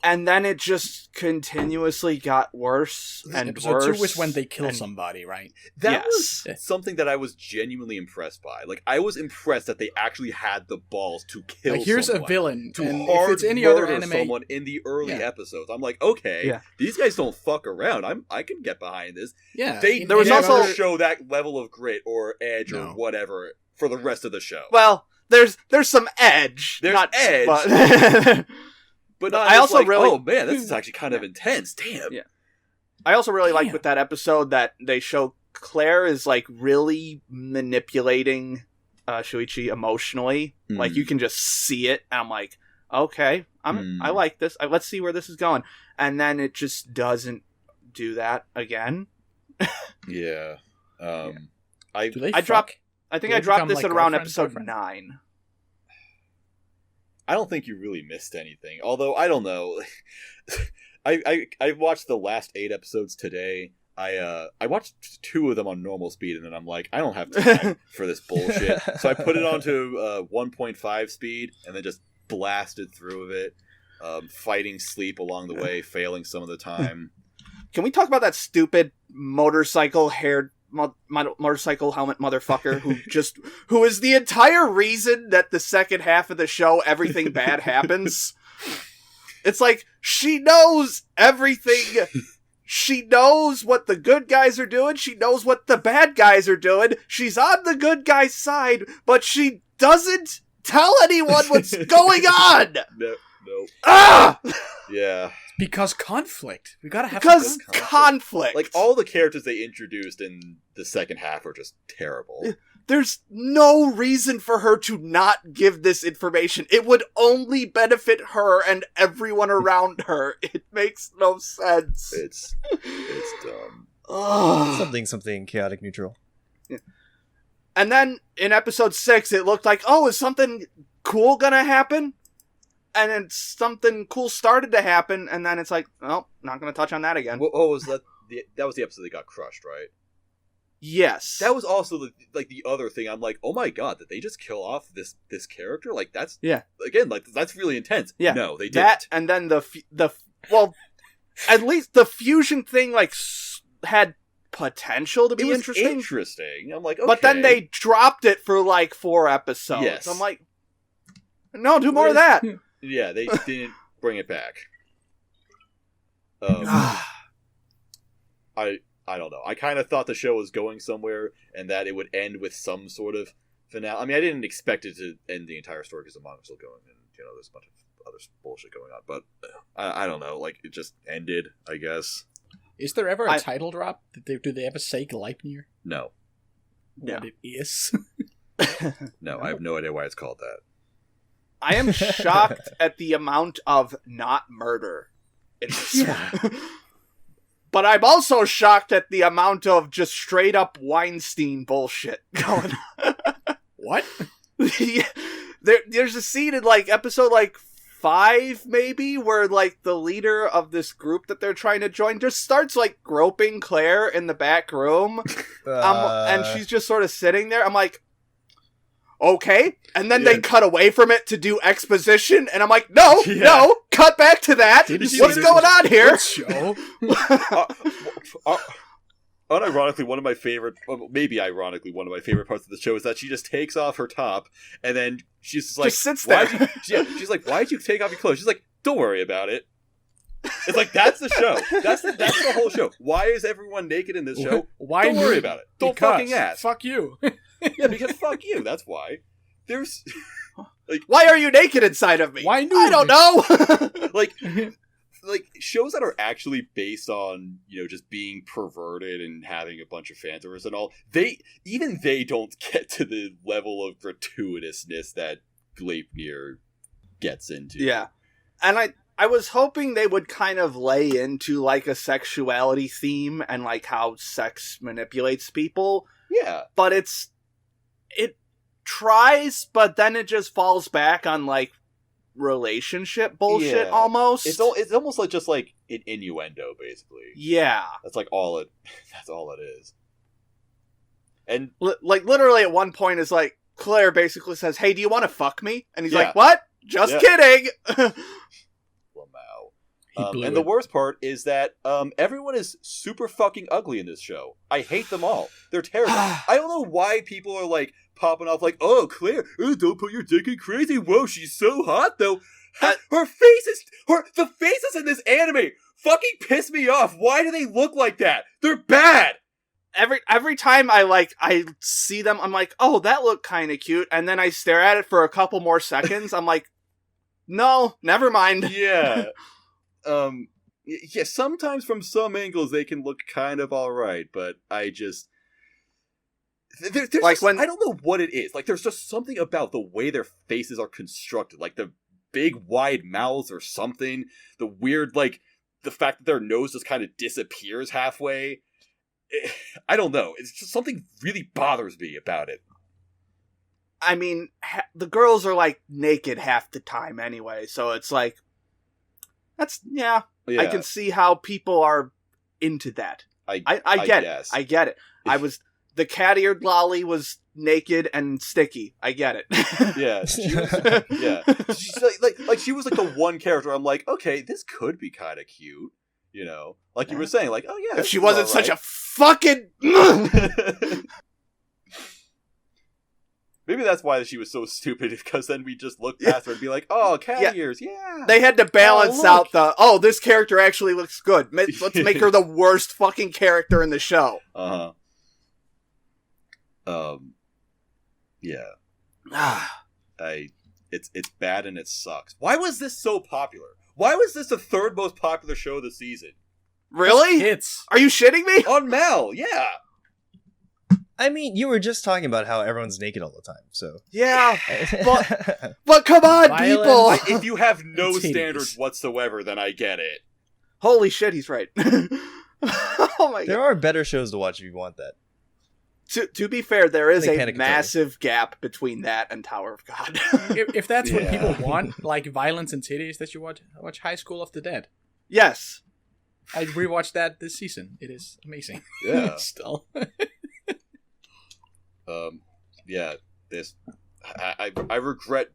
and then it just continuously got worse and episode worse. 2 was when they kill somebody, right? That was something that I was genuinely impressed by. Like, I was impressed that they actually had the balls to kill here's someone. A villain. To and hard if it's any other murder anime, someone in the early episodes. I'm like, okay, these guys don't fuck around. I can get behind this. Yeah. There was also show that level of grit or edge or whatever for the rest of the show. Well, there's some edge. There's not edge. But I also really... Oh, man, this is actually kind of intense. Damn. Yeah. I also really like with that episode that they show Claire is, like, really manipulating Shuichi emotionally. Like, you can just see it, and I'm like, okay, I like this. Let's see where this is going. And then it just doesn't do that again. Yeah. I think I dropped this at around episode 9. I don't think you really missed anything. Although, I don't know. I watched the last 8 episodes today. I watched 2 of them on normal speed, and then I'm like, I don't have time for this bullshit. So I put it onto 1.5 speed, and then just blasted through of it, fighting sleep along the way, failing some of the time. Can we talk about that stupid motorcycle helmet motherfucker who is the entire reason that the second half of the show everything bad happens? It's like, she knows everything. She knows what the good guys are doing. She knows what the bad guys are doing. She's on the good guy's side, but she doesn't tell anyone what's going on. No. Ah! Yeah. Because conflict. We gotta have conflict. Like, all the characters they introduced in the second half are just terrible. There's no reason for her to not give this information. It would only benefit her and everyone around her. It makes no sense. It's dumb. Something chaotic neutral. Yeah. And then in episode 6, it looked like, is something cool gonna happen? And then something cool started to happen, and then it's like, not gonna touch on that again. Was that? That was the episode that got crushed, right? Yes. That was also the other thing. I'm like, oh my god, did they just kill off this character? Like, that's again, like, that's really intense. Yeah. No, they didn't. That, and then well, at least the fusion thing like had potential to be interesting. I'm like, okay. But then they dropped it for like 4 episodes. Yes. I'm like, no, do more of that. Yeah, they didn't bring it back. I don't know. I kind of thought the show was going somewhere and that it would end with some sort of finale. I mean, I didn't expect it to end the entire story because the manga's still going and, there's a bunch of other bullshit going on. But I don't know. Like, it just ended, I guess. Is there ever a title drop? Do they ever say Gleipnir? No. What it is? No, I have no idea why it's called that. I am shocked at the amount of not murder in this. But I'm also shocked at the amount of just straight up Weinstein bullshit going on. What? Yeah, there's a scene in like episode like 5 maybe where like the leader of this group that they're trying to join just starts like groping Claire in the back room. And she's just sort of sitting there. I'm like, okay. And then they cut away from it to do exposition. And I'm like, no, cut back to that. What's going on here? Show? Unironically, one of my favorite parts of the show is that she just takes off her top and then she's just like, just sits there. She's like, why'd you take off your clothes? She's like, don't worry about it. It's like, that's the show. That's the whole show. Why is everyone naked in this show? Why don't worry about it. Don't fucking ask. Fuck you. Yeah, because fuck you. That's why. There's like, why are you naked inside of me? Why I don't know. like shows that are actually based on, just being perverted and having a bunch of fan service and all, they don't get to the level of gratuitousness that Gleipnir gets into. Yeah. And I was hoping they would kind of lay into like a sexuality theme and like how sex manipulates people. Yeah. But it tries, but then it just falls back on like relationship bullshit almost. It's almost like just like an innuendo, basically. Yeah. That's all it is. And like literally at one point is like Claire basically says, "Hey, do you want to fuck me?" And he's like, "What? Just kidding." And the worst part is that everyone is super fucking ugly in this show. I hate them all. They're terrible. I don't know why people are like popping off like, oh, Claire, don't put your dick in crazy. Whoa, she's so hot though. The faces in this anime fucking piss me off. Why do they look like that? They're bad. Every time I see them, I'm like, oh, that looked kind of cute, and then I stare at it for a couple more seconds. I'm like, no, never mind. Yeah. Sometimes from some angles they can look kind of alright, but I just I don't know what it is. Like, there's just something about the way their faces are constructed, like the big wide mouths or something. The weird, like, the fact that their nose just kind of disappears halfway. I don't know. It's just something really bothers me about it. I mean, the girls are like naked half the time anyway, so it's like, I can see how people are into that. I get it. I get it. The cat-eared lolly was naked and sticky. I get it. Yeah. She's she was like the one character I'm like, okay, this could be kind of cute. Like you were saying, like, oh yeah. If she wasn't such a fucking... Maybe that's why she was so stupid, because then we just look past her and be like, oh, cat ears, yeah. They had to balance out this character actually looks good. Let's make her the worst fucking character in the show. Uh-huh. Yeah. It's bad and it sucks. Why was this so popular? Why was this the third most popular show of the season? Really? Are you shitting me? On Mal, yeah. I mean, you were just talking about how everyone's naked all the time, so... Yeah, but come on, people! If you have no standards whatsoever, then I get it. Holy shit, he's right. Oh my god. There are better shows to watch if you want that. To be fair, there is a massive gap between that and Tower of God. if that's what people want, like violence and titties, that you watch High School of the Dead. Yes. I rewatched that this season. It is amazing. Yeah. Still. Yeah, this I regret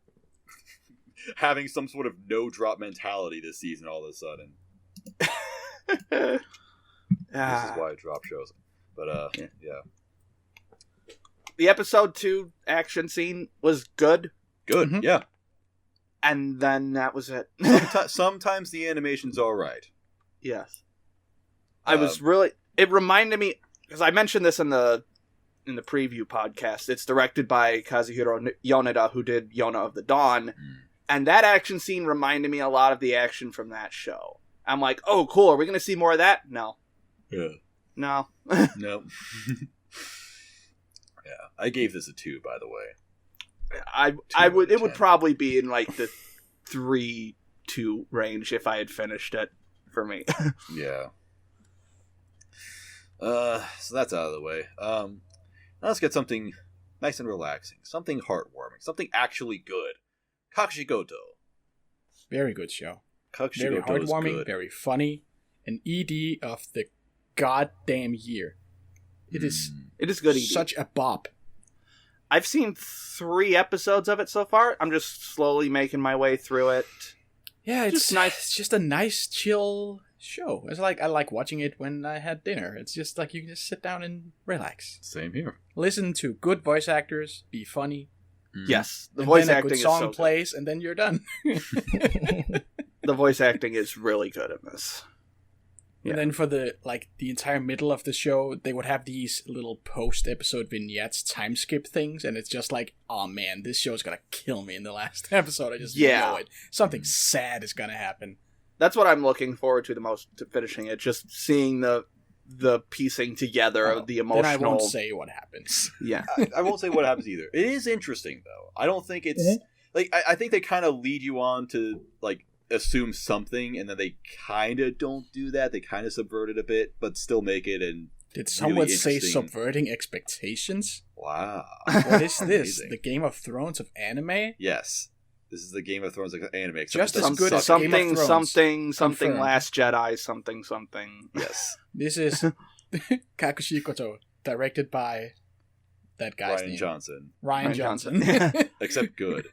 having some sort of no drop mentality this season all of a sudden. This is why I drop shows. But yeah. The episode 2 action scene was good. Good, Mhm. yeah. And then that was it. Sometimes the animation's alright. Yes. It reminded me, because I mentioned this in the preview podcast, it's directed by Kazuhiro Yoneda, who did Yona of the Dawn, and that action scene reminded me a lot of the action from that show. I'm like, oh, cool, are we going to see more of that? No. Yeah. No. No. Yeah, I gave this a 2, by the way. It would probably be in like the 3-2 range if I had finished it for me. Yeah. So that's out of the way. Now let's get something nice and relaxing, something heartwarming, something actually good. Kakushigoto. Very good show. Kakushigoto Very is heartwarming, good. very funny, an ED of the goddamn year. It is good. such a bop. I've seen 3 episodes of it so far. I'm just slowly making my way through it. Yeah, it's just nice. It's just a nice, chill show. It's like I like watching it when I had dinner. It's just like you can just sit down and relax. Same here. Listen to good voice actors, be funny. Yes, the and voice then a acting good is song so plays, and then you're done. good. The voice acting is really good in this. Yeah. And then for the entire middle of the show, they would have these little post-episode vignettes, time skip things, and it's just like, oh man, this show's gonna kill me in the last episode. I just know it. Something sad is gonna happen. That's what I'm looking forward to the most, to finishing it. Just seeing the piecing together of the emotional. Then I won't say what happens. Yeah, I won't say what happens either. It is interesting though. I don't think it's like I think they kind of lead you on to like assume something, and then they kind of don't do that. They kind of subvert it a bit, but still make it. And did someone really say subverting expectations? Wow, what is this? Amazing. The Game of Thrones of anime? Yes, this is the Game of Thrones anime. Just as good as something, Game of Thrones. something Confirmed. Last Jedi, something. Yes, this is Kakushigoto, directed by that guy's Ryan name. Johnson. Ryan Johnson. Except good.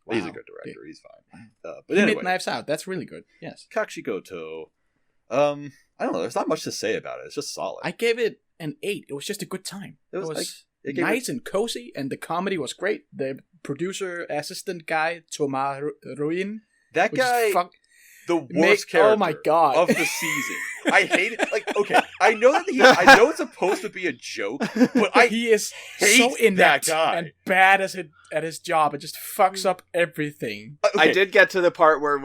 Wow. He's a good director. He's fine. But He anyway, made Knives Out. That's really good. Yes. Kakushigoto. I don't know. There's not much to say about it. It's just solid. I gave it an 8. It was just a good time. It was nice and cozy, and the comedy was great. The producer assistant guy, Tomaruin. That guy, the worst character oh my God. of the season. I hate it. Like, okay, I know that I know it's supposed to be a joke, but he is hate so inept that guy. and bad at his job. It just fucks up everything. Okay. I did get to the part where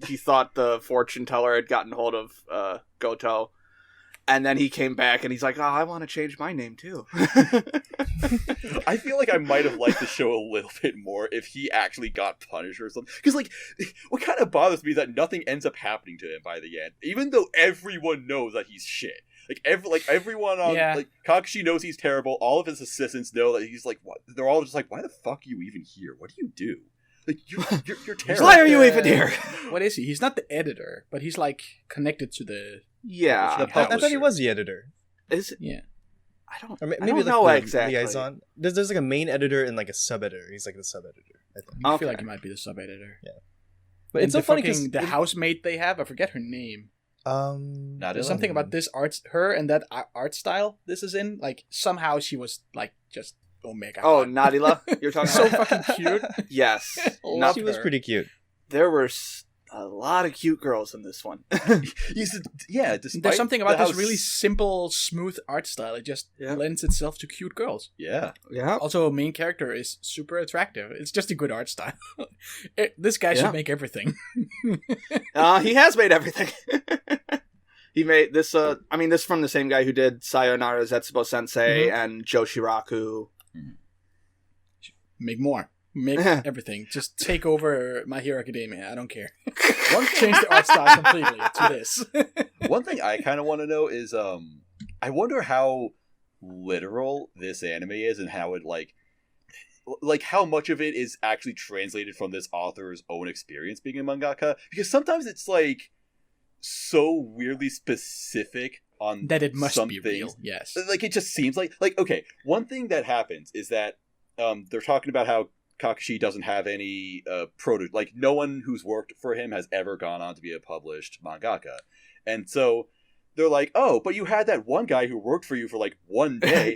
he thought the fortune teller had gotten hold of Goto, and then he came back and he's like, "Oh, I want to change my name too." I feel like I might have liked the show a little bit more if he actually got punished or something. Because, like, what kind of bothers me is that nothing ends up happening to him by the end, even though everyone knows that he's shit. Everyone on like Kakushi knows he's terrible. All of his assistants know that he's like, what? They're all just like, why the fuck are you even here? What do you do? Like, you're terrible. Why are you even here? What is he? He's not the editor, but he's like connected to the. Yeah, The I thought he was the editor. Is it? Yeah. I don't. Or maybe I don't like know the exactly. liaison. There's like a main editor and like a sub editor. He's like the sub editor, I think. I feel like he might be the sub editor. Yeah. But it's so funny because the housemate they have, I forget her name. There's something about this her and that art style this is in. Like somehow she was like just omega. Oh, Nadila, you're talking so about? fucking cute. Yes, she was pretty cute. There were a lot of cute girls in this one. Yeah, there's something about this really simple, smooth art style. It just lends itself to cute girls. Yeah. Also, main character is super attractive. It's just a good art style. This guy should make everything. He has made everything. He made this. This from the same guy who did Sayonara Zetsubo Sensei and Joshiraku. Make more. Make everything. Just take over My Hero Academia. I don't care. Change the art style completely to this. One thing I kind of want to know is, I wonder how literal this anime is and how it like how much of it is actually translated from this author's own experience being a mangaka. Because sometimes it's like so weirdly specific on that it must some be things. real. Yes, Like it just seems like okay. One thing that happens is that they're talking about how Kakushi doesn't have any like no one who's worked for him has ever gone on to be a published mangaka, and so they're like, oh, but you had that one guy who worked for you for like one day.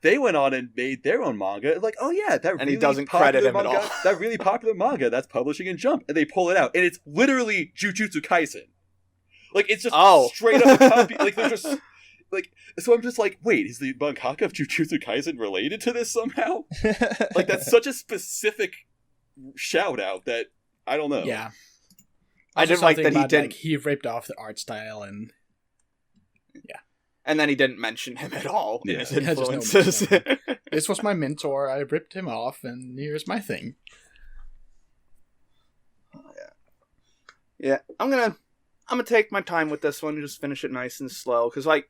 They went on and made their own manga. It's like, oh yeah, that and really he doesn't credit him manga, at all. that really popular manga that's publishing in Jump, and they pull it out, and it's literally Jujutsu Kaisen. Like it's just straight up a copy. Like they're just like. So I'm just like, wait, is the mangaka of Jujutsu Kaisen related to this somehow? Like that's such a specific shout out that I don't know. Yeah, I didn't like that he didn't. Like, he ripped off the art style and. Yeah. And then he didn't mention him at all in his Yeah, influences. no this was my mentor. I ripped him off, and here's my thing. Yeah, I'm gonna take my time with this one and just finish it nice and slow, because like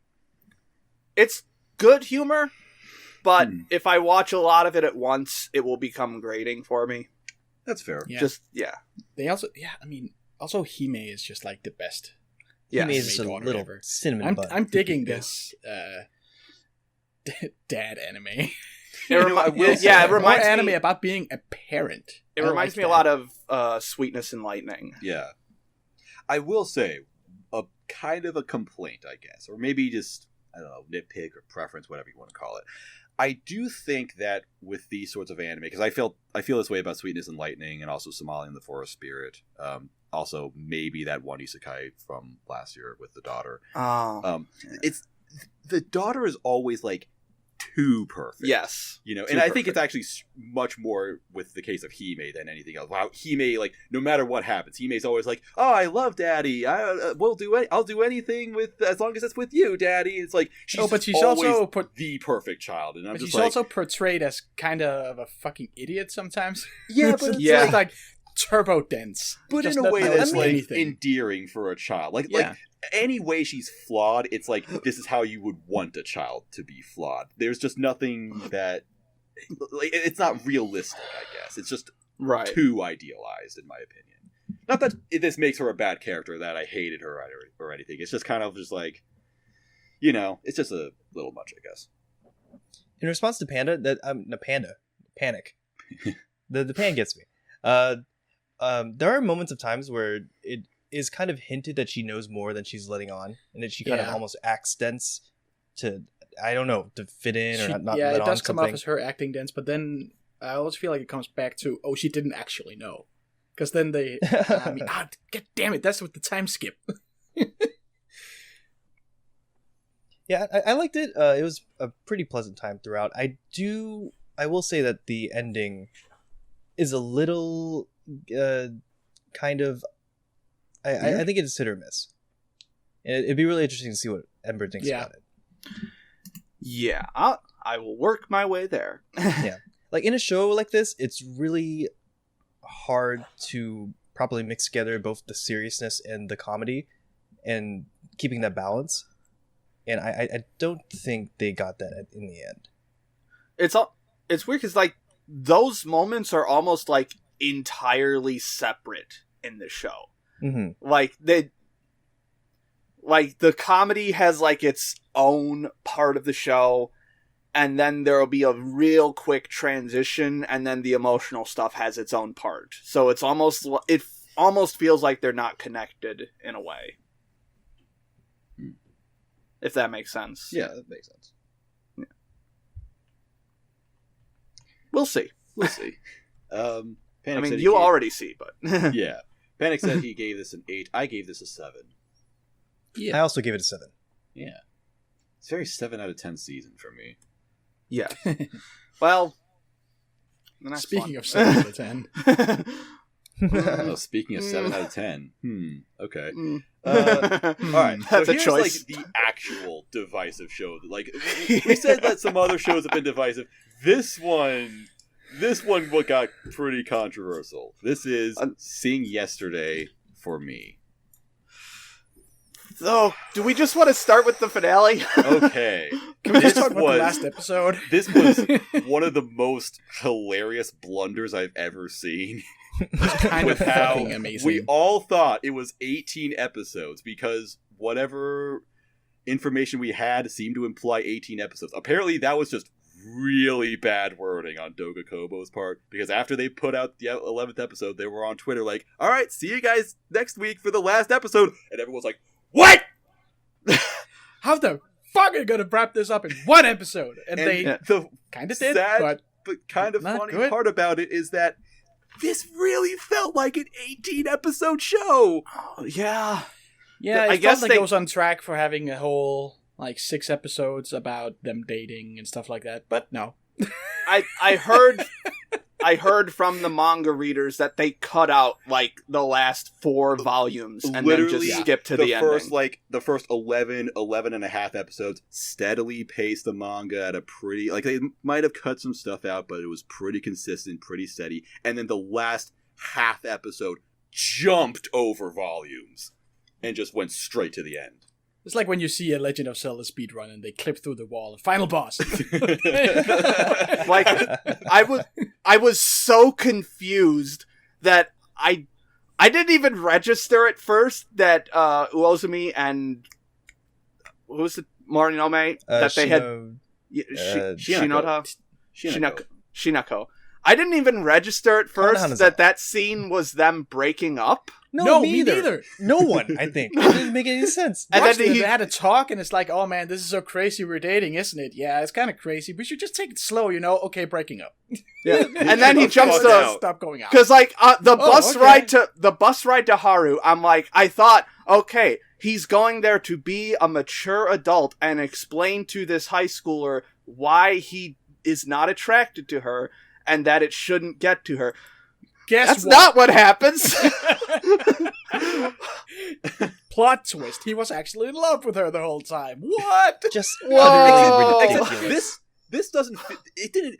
it's good humor, but if I watch a lot of it at once, it will become grating for me. That's fair. Yeah. They also also Hime is just like the best. Yeah, he's a little cinnamon bun. I'm digging this dad anime. It reminds anime about being a parent. It reminds me a lot of Sweetness and Lightning. Yeah. I will say, a kind of a complaint, I guess, or maybe just, I don't know, nitpick or preference, whatever you want to call it. I do think that with these sorts of anime, because I feel this way about Sweetness and Lightning, and also Somali and the Forest Spirit. Also, maybe that one isekai from last year with the daughter. It's the daughter is always like too perfect. Yes, and I think it's actually much more with the case of Hime than anything else. Wow, Hime, like no matter what happens, Hime's always like, "Oh, I love Daddy. I'll do anything with as long as it's with you, Daddy." It's like she's also the perfect child, and she's also portrayed as kind of a fucking idiot sometimes. Yeah, but it's like turbo dense, but in a way that's like endearing for a child. Like any way she's flawed, it's like this is how you would want a child to be flawed. There's just nothing that it's not realistic, I guess. It's just too idealized, in my opinion. Not that this makes her a bad character, that I hated her or anything. It's just kind of just like, it's just a little much, I guess. In response to Panda, Panic. the pan gets me. There are moments of times where it is kind of hinted that she knows more than she's letting on, and that she kind of almost acts dense to, I don't know, to fit in or not. Yeah, it does come off as her acting dense, but then I always feel like it comes back to, she didn't actually know, because then they, God damn it, that's with the time skip. Yeah, I liked it. It was a pretty pleasant time throughout. I will say that the ending is a little kind of I think it's hit or miss. It'd be really interesting to see what Ember thinks about it. Yeah, I will work my way there. Yeah, like in a show like this, it's really hard to properly mix together both the seriousness and the comedy, and keeping that balance. And I don't think they got that in the end. It's weird because like those moments are almost like entirely separate in the show. Mm-hmm. Like the comedy has like its own part of the show, and then there will be a real quick transition, and then the emotional stuff has its own part. So it almost feels like they're not connected in a way. If that makes sense. Yeah, that makes sense. Yeah. We'll see. Panic already see, but yeah. Panic said he gave this an 8. I gave this a 7. Yeah. I also gave it a 7. Yeah. It's very 7 out of 10 season for me. Yeah. Well, speaking of 7 out of 10. Speaking of 7 out of 10. Okay. Alright. That's so a choice. Like the actual divisive show. Like we said that some other shows have been divisive. This one what got pretty controversial. This is Sing Yesterday for me. So, do we just want to start with the finale? Okay. Can we just talk about the last episode? This was one of the most hilarious blunders I've ever seen. Kind of fucking amazing. We all thought it was 18 episodes because whatever information we had seemed to imply 18 episodes. Apparently, that was just really bad wording on Doga Kobo's part, because after they put out the 11th episode, they were on Twitter like, all right, see you guys next week for the last episode. And everyone's like, what? How the fuck are you going to wrap this up in one episode? And they the kind of did, but kind of funny good. part about it is that this really felt like an 18-episode show. Oh, yeah. Yeah, I I guess guess it was on track for having a whole, 6 episodes about them dating and stuff like that, but no. I heard from the manga readers that they cut out the last 4 volumes and then just skipped to the ending. The first 11 and a half episodes steadily paced the manga at a pretty, they might have cut some stuff out, but it was pretty consistent, pretty steady. And then the last half episode jumped over volumes and just went straight to the end. It's like when you see a Legend of Zelda speedrun and they clip through the wall and final boss. I was so confused that I didn't even register at first that Uozumi and who was it, Morinome that they had Shinako. I didn't even register at first that scene was them breaking up. No, me neither. No one, I think. It didn't make any sense. And then they had a talk, and it's like, oh man, this is so crazy we're dating, isn't it? Yeah, it's kind of crazy. We should just take it slow, Okay, breaking up. Yeah. And then he jumps to stop going out. Because the bus ride to Haru, I thought, okay, he's going there to be a mature adult and explain to this high schooler why he is not attracted to her and that it shouldn't get to her. That's not what happens. Plot twist. He was actually in love with her the whole time. What? Just ridiculous. This doesn't fit. It didn't.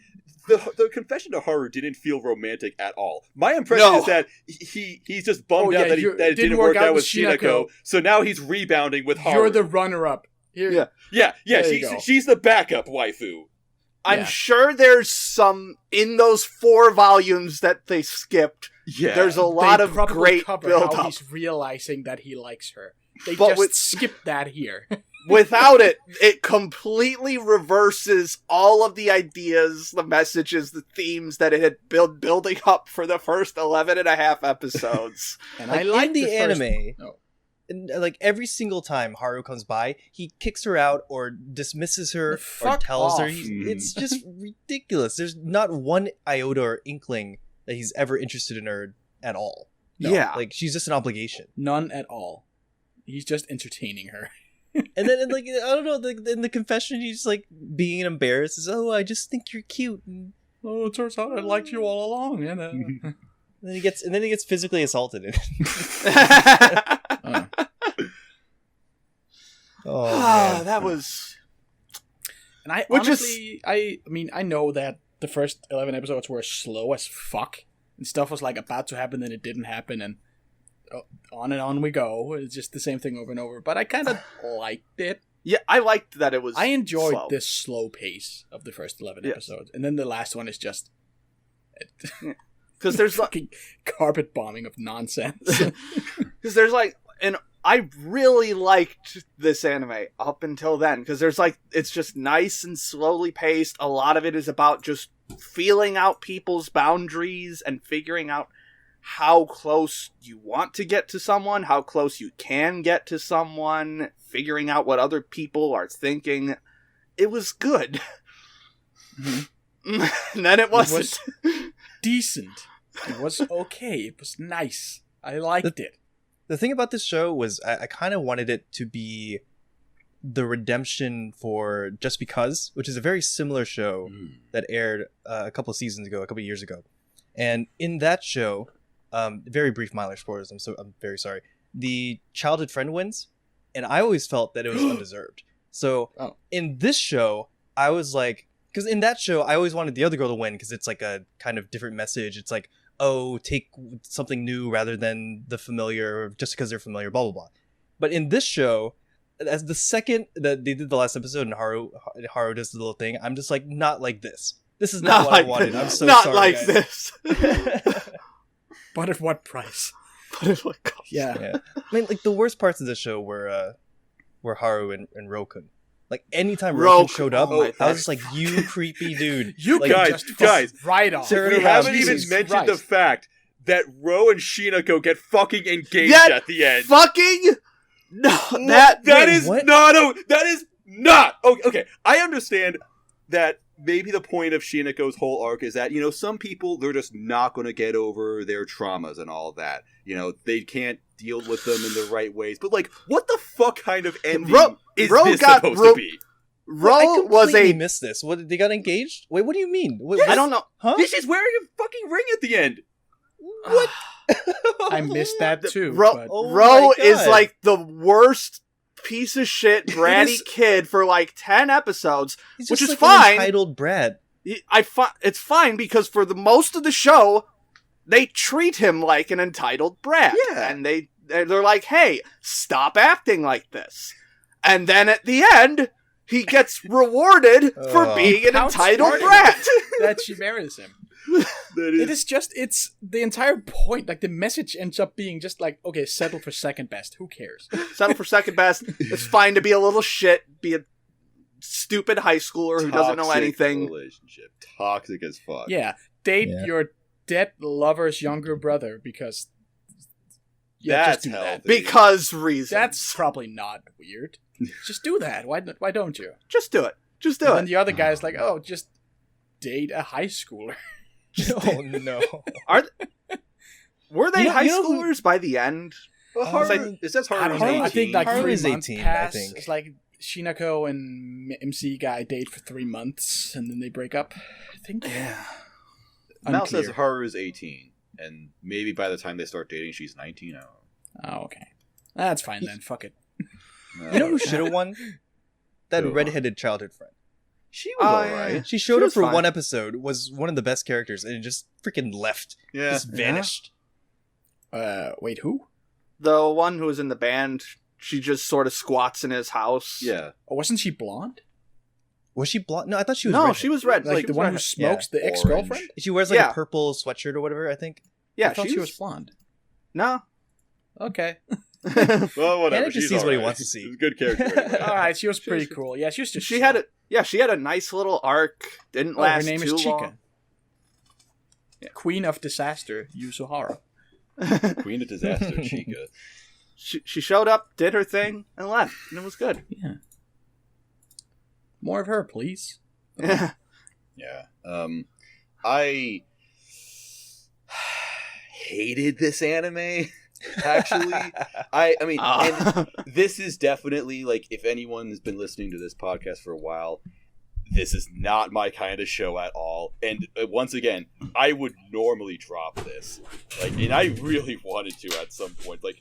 The confession to Haru didn't feel romantic at all. My impression is that he's just bummed out that it didn't work out with Shinako. So now he's rebounding with Haru. You're the runner-up. Yeah. She's the backup waifu. I'm sure there's some in those 4 volumes that they skipped. Yeah, there's a lot of great build-up. He's realizing that he likes her. They just skipped that here. Without it, it completely reverses all of the ideas, the messages, the themes that it had building up for the first 11 and a half episodes. And I like the anime. And, every single time Haru comes by, he kicks her out or dismisses her or tells her. It's just ridiculous. There's not one iota or inkling that he's ever interested in her at all. No, yeah. She's just an obligation. None at all. He's just entertaining her. And then, I don't know, in the confession, he's, being embarrassed. Says, I just think you're cute. And, it turns out I liked you all along. And then he gets physically assaulted. That was. And I honestly, I know that the first 11 episodes were slow as fuck, and stuff was about to happen, and it didn't happen, and on we go. It's just the same thing over and over. But I kind of liked it. Yeah, I liked that it was. I enjoyed slow. This slow pace of the first 11 episodes, and then the last one is just. Because there's fucking carpet bombing of nonsense. Because there's I really liked this anime up until then, because there's it's just nice and slowly paced. A lot of it is about just feeling out people's boundaries and figuring out how close you want to get to someone, how close you can get to someone, figuring out what other people are thinking. It was good. Mm-hmm. And then it wasn't. It was decent. It was okay. It was nice. I liked it. The thing about this show was I kind of wanted it to be the redemption for Just Because, which is a very similar show that aired a couple of years ago. And in that show, very brief Myler spoilers, I'm very sorry. The childhood friend wins, and I always felt that it was undeserved. So in this show, I was because in that show, I always wanted the other girl to win because it's a kind of different message. It's take something new rather than the familiar, just because they're familiar, blah, blah, blah. But in this show, as the second that they did the last episode and Haru does the little thing, I'm just not like this. This is not what I wanted. I'm so not sorry, like guys. This. But at what price? But at what cost? Yeah. I mean, the worst parts of the show were were Haru and Rokun. Like, anytime Rokun showed up, I was just like, you creepy dude. You like, guys, right on. We haven't even mentioned the fact that Ro and Shinako get fucking engaged at the end. Fucking... No, that is not... Okay, I understand that maybe the point of Shinako's whole arc is that, some people, they're just not going to get over their traumas and all that. They can't deal with them in the right ways. But, like, what the fuck kind of ending is this supposed to be? I completely missed this. What, they got engaged? Wait, what do you mean? Yes. I don't know. Huh? She's wearing a fucking ring at the end. What? I missed that too. Ro is like the worst piece of shit bratty kid for like 10 episodes, which is like fine. An entitled brat. It's fine because for the most of the show, they treat him like an entitled brat. Yeah. And they're like, hey, stop acting like this. And then at the end, he gets rewarded for being an entitled brat. That she marries him. It's the entire point. Like, the message ends up being just like, okay, settle for second best. Who cares? Settle for second best. It's fine to be a little shit, be a stupid high schooler who doesn't know anything. Relationship. Toxic as fuck. Yeah. Date your dead lover's younger brother because... Yeah, that's just do that. Because reasons. That's probably not weird. Just do that. Why don't you? Just do it. Just do it. And the other guy's like, oh, just date a high schooler. Oh no! Were they high schoolers by the end? It says Haru's 18. I think like Haru's 3 months 18. pass. I think it's like Shinako and MC guy date for 3 months and then they break up. I think. Yeah. Mel says Haru's 18, and maybe by the time they start dating, she's 19. I don't know. Oh, okay. That's fine then. Fuck it. You know who should have won? That redheaded childhood friend. She was alright. She showed up for one episode, was one of the best characters, and it just freaking left. Yeah. Just vanished. Wait, who? The one who was in the band, she just sort of squats in his house. Yeah. Oh, wasn't she blonde? Was she blonde? No, I thought she was No, redhead. she was red. Like the one who smokes, the ex-girlfriend? She wears like a purple sweatshirt or whatever, I think. Yeah, I thought she was blonde. No. Okay. Well, whatever. He just sees what he wants to see. She's a good character. Anyway. Alright, she was pretty cool. Yeah, she was just... She had a nice little arc. Didn't last her name too is Chika. long. Yeah. Queen of Disaster, Yusuhara. Queen of Disaster, Chika. She showed up, did her thing, and left. And it was good. Yeah. More of her, please. Yeah. I hated this anime. Actually, I mean, and this is definitely, like, if anyone has been listening to this podcast for a while, this is not my kind of show at all. And once again, I would normally drop this, like, and I really wanted to at some point. Like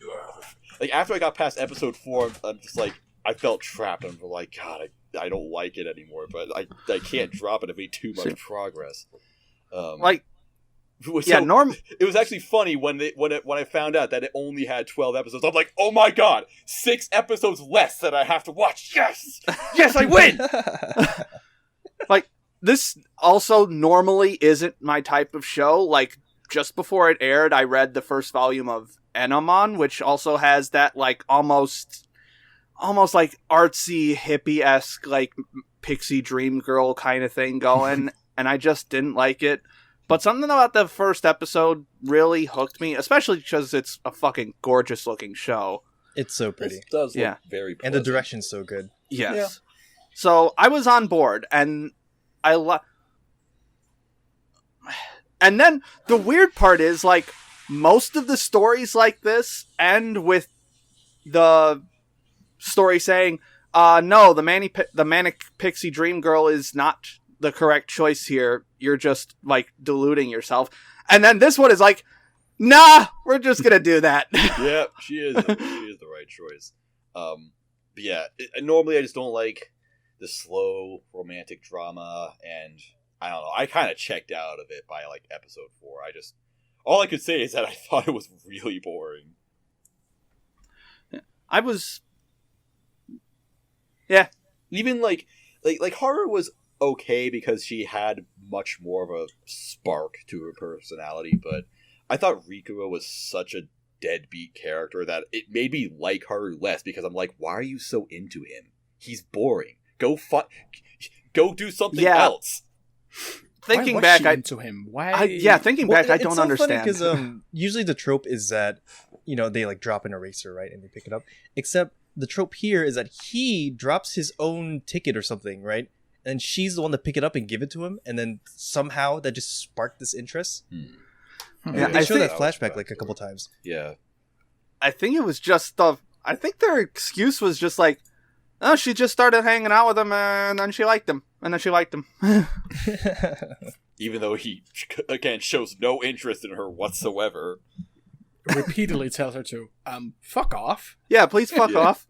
after I got past episode 4, I'm just like, I felt trapped. I'm like, God, I don't like it anymore. But I can't drop it. It'd be too much progress. It was actually funny when I found out that it only had 12 episodes. I'm like, oh my god, 6 episodes less that I have to watch. Yes, I win. Like, this also normally isn't my type of show. Like, just before it aired, I read the first volume of Enamon, which also has that like almost like artsy hippie-esque like pixie dream girl kind of thing going, and I just didn't like it. But something about the first episode really hooked me, especially because it's a fucking gorgeous looking show. It's so pretty. It does look very pleasant. And the direction's so good. Yes. Yeah. So I was on board, and and then the weird part is, like, most of the stories like this end with the story saying, no, the manic pixie dream girl is not the correct choice here. You're just, like, deluding yourself. And then this one is like, nah, we're just gonna do that. Yeah, she is the right choice. But yeah, normally I just don't like the slow romantic drama, and I don't know, I kind of checked out of it by like episode 4. All I could say is that I thought it was really boring. I was, yeah. Even like Haru was okay because she had much more of a spark to her personality, but I thought Rikuo was such a deadbeat character that it made me like her less, because I'm like, why are you so into him? He's boring. Go do something else. Thinking back, into him. Why? Thinking back, I don't understand. Because usually the trope is that they like drop an eraser, right, and they pick it up. Except the trope here is that he drops his own ticket or something, right, and she's the one to pick it up and give it to him, and then somehow that just sparked this interest. Yeah, they show that flashback like a couple times. Yeah, I think it was just I think their excuse was just like, oh, she just started hanging out with him, and then she liked him. Even though he, again, shows no interest in her whatsoever. Repeatedly tells her to, fuck off. Yeah, please fuck off.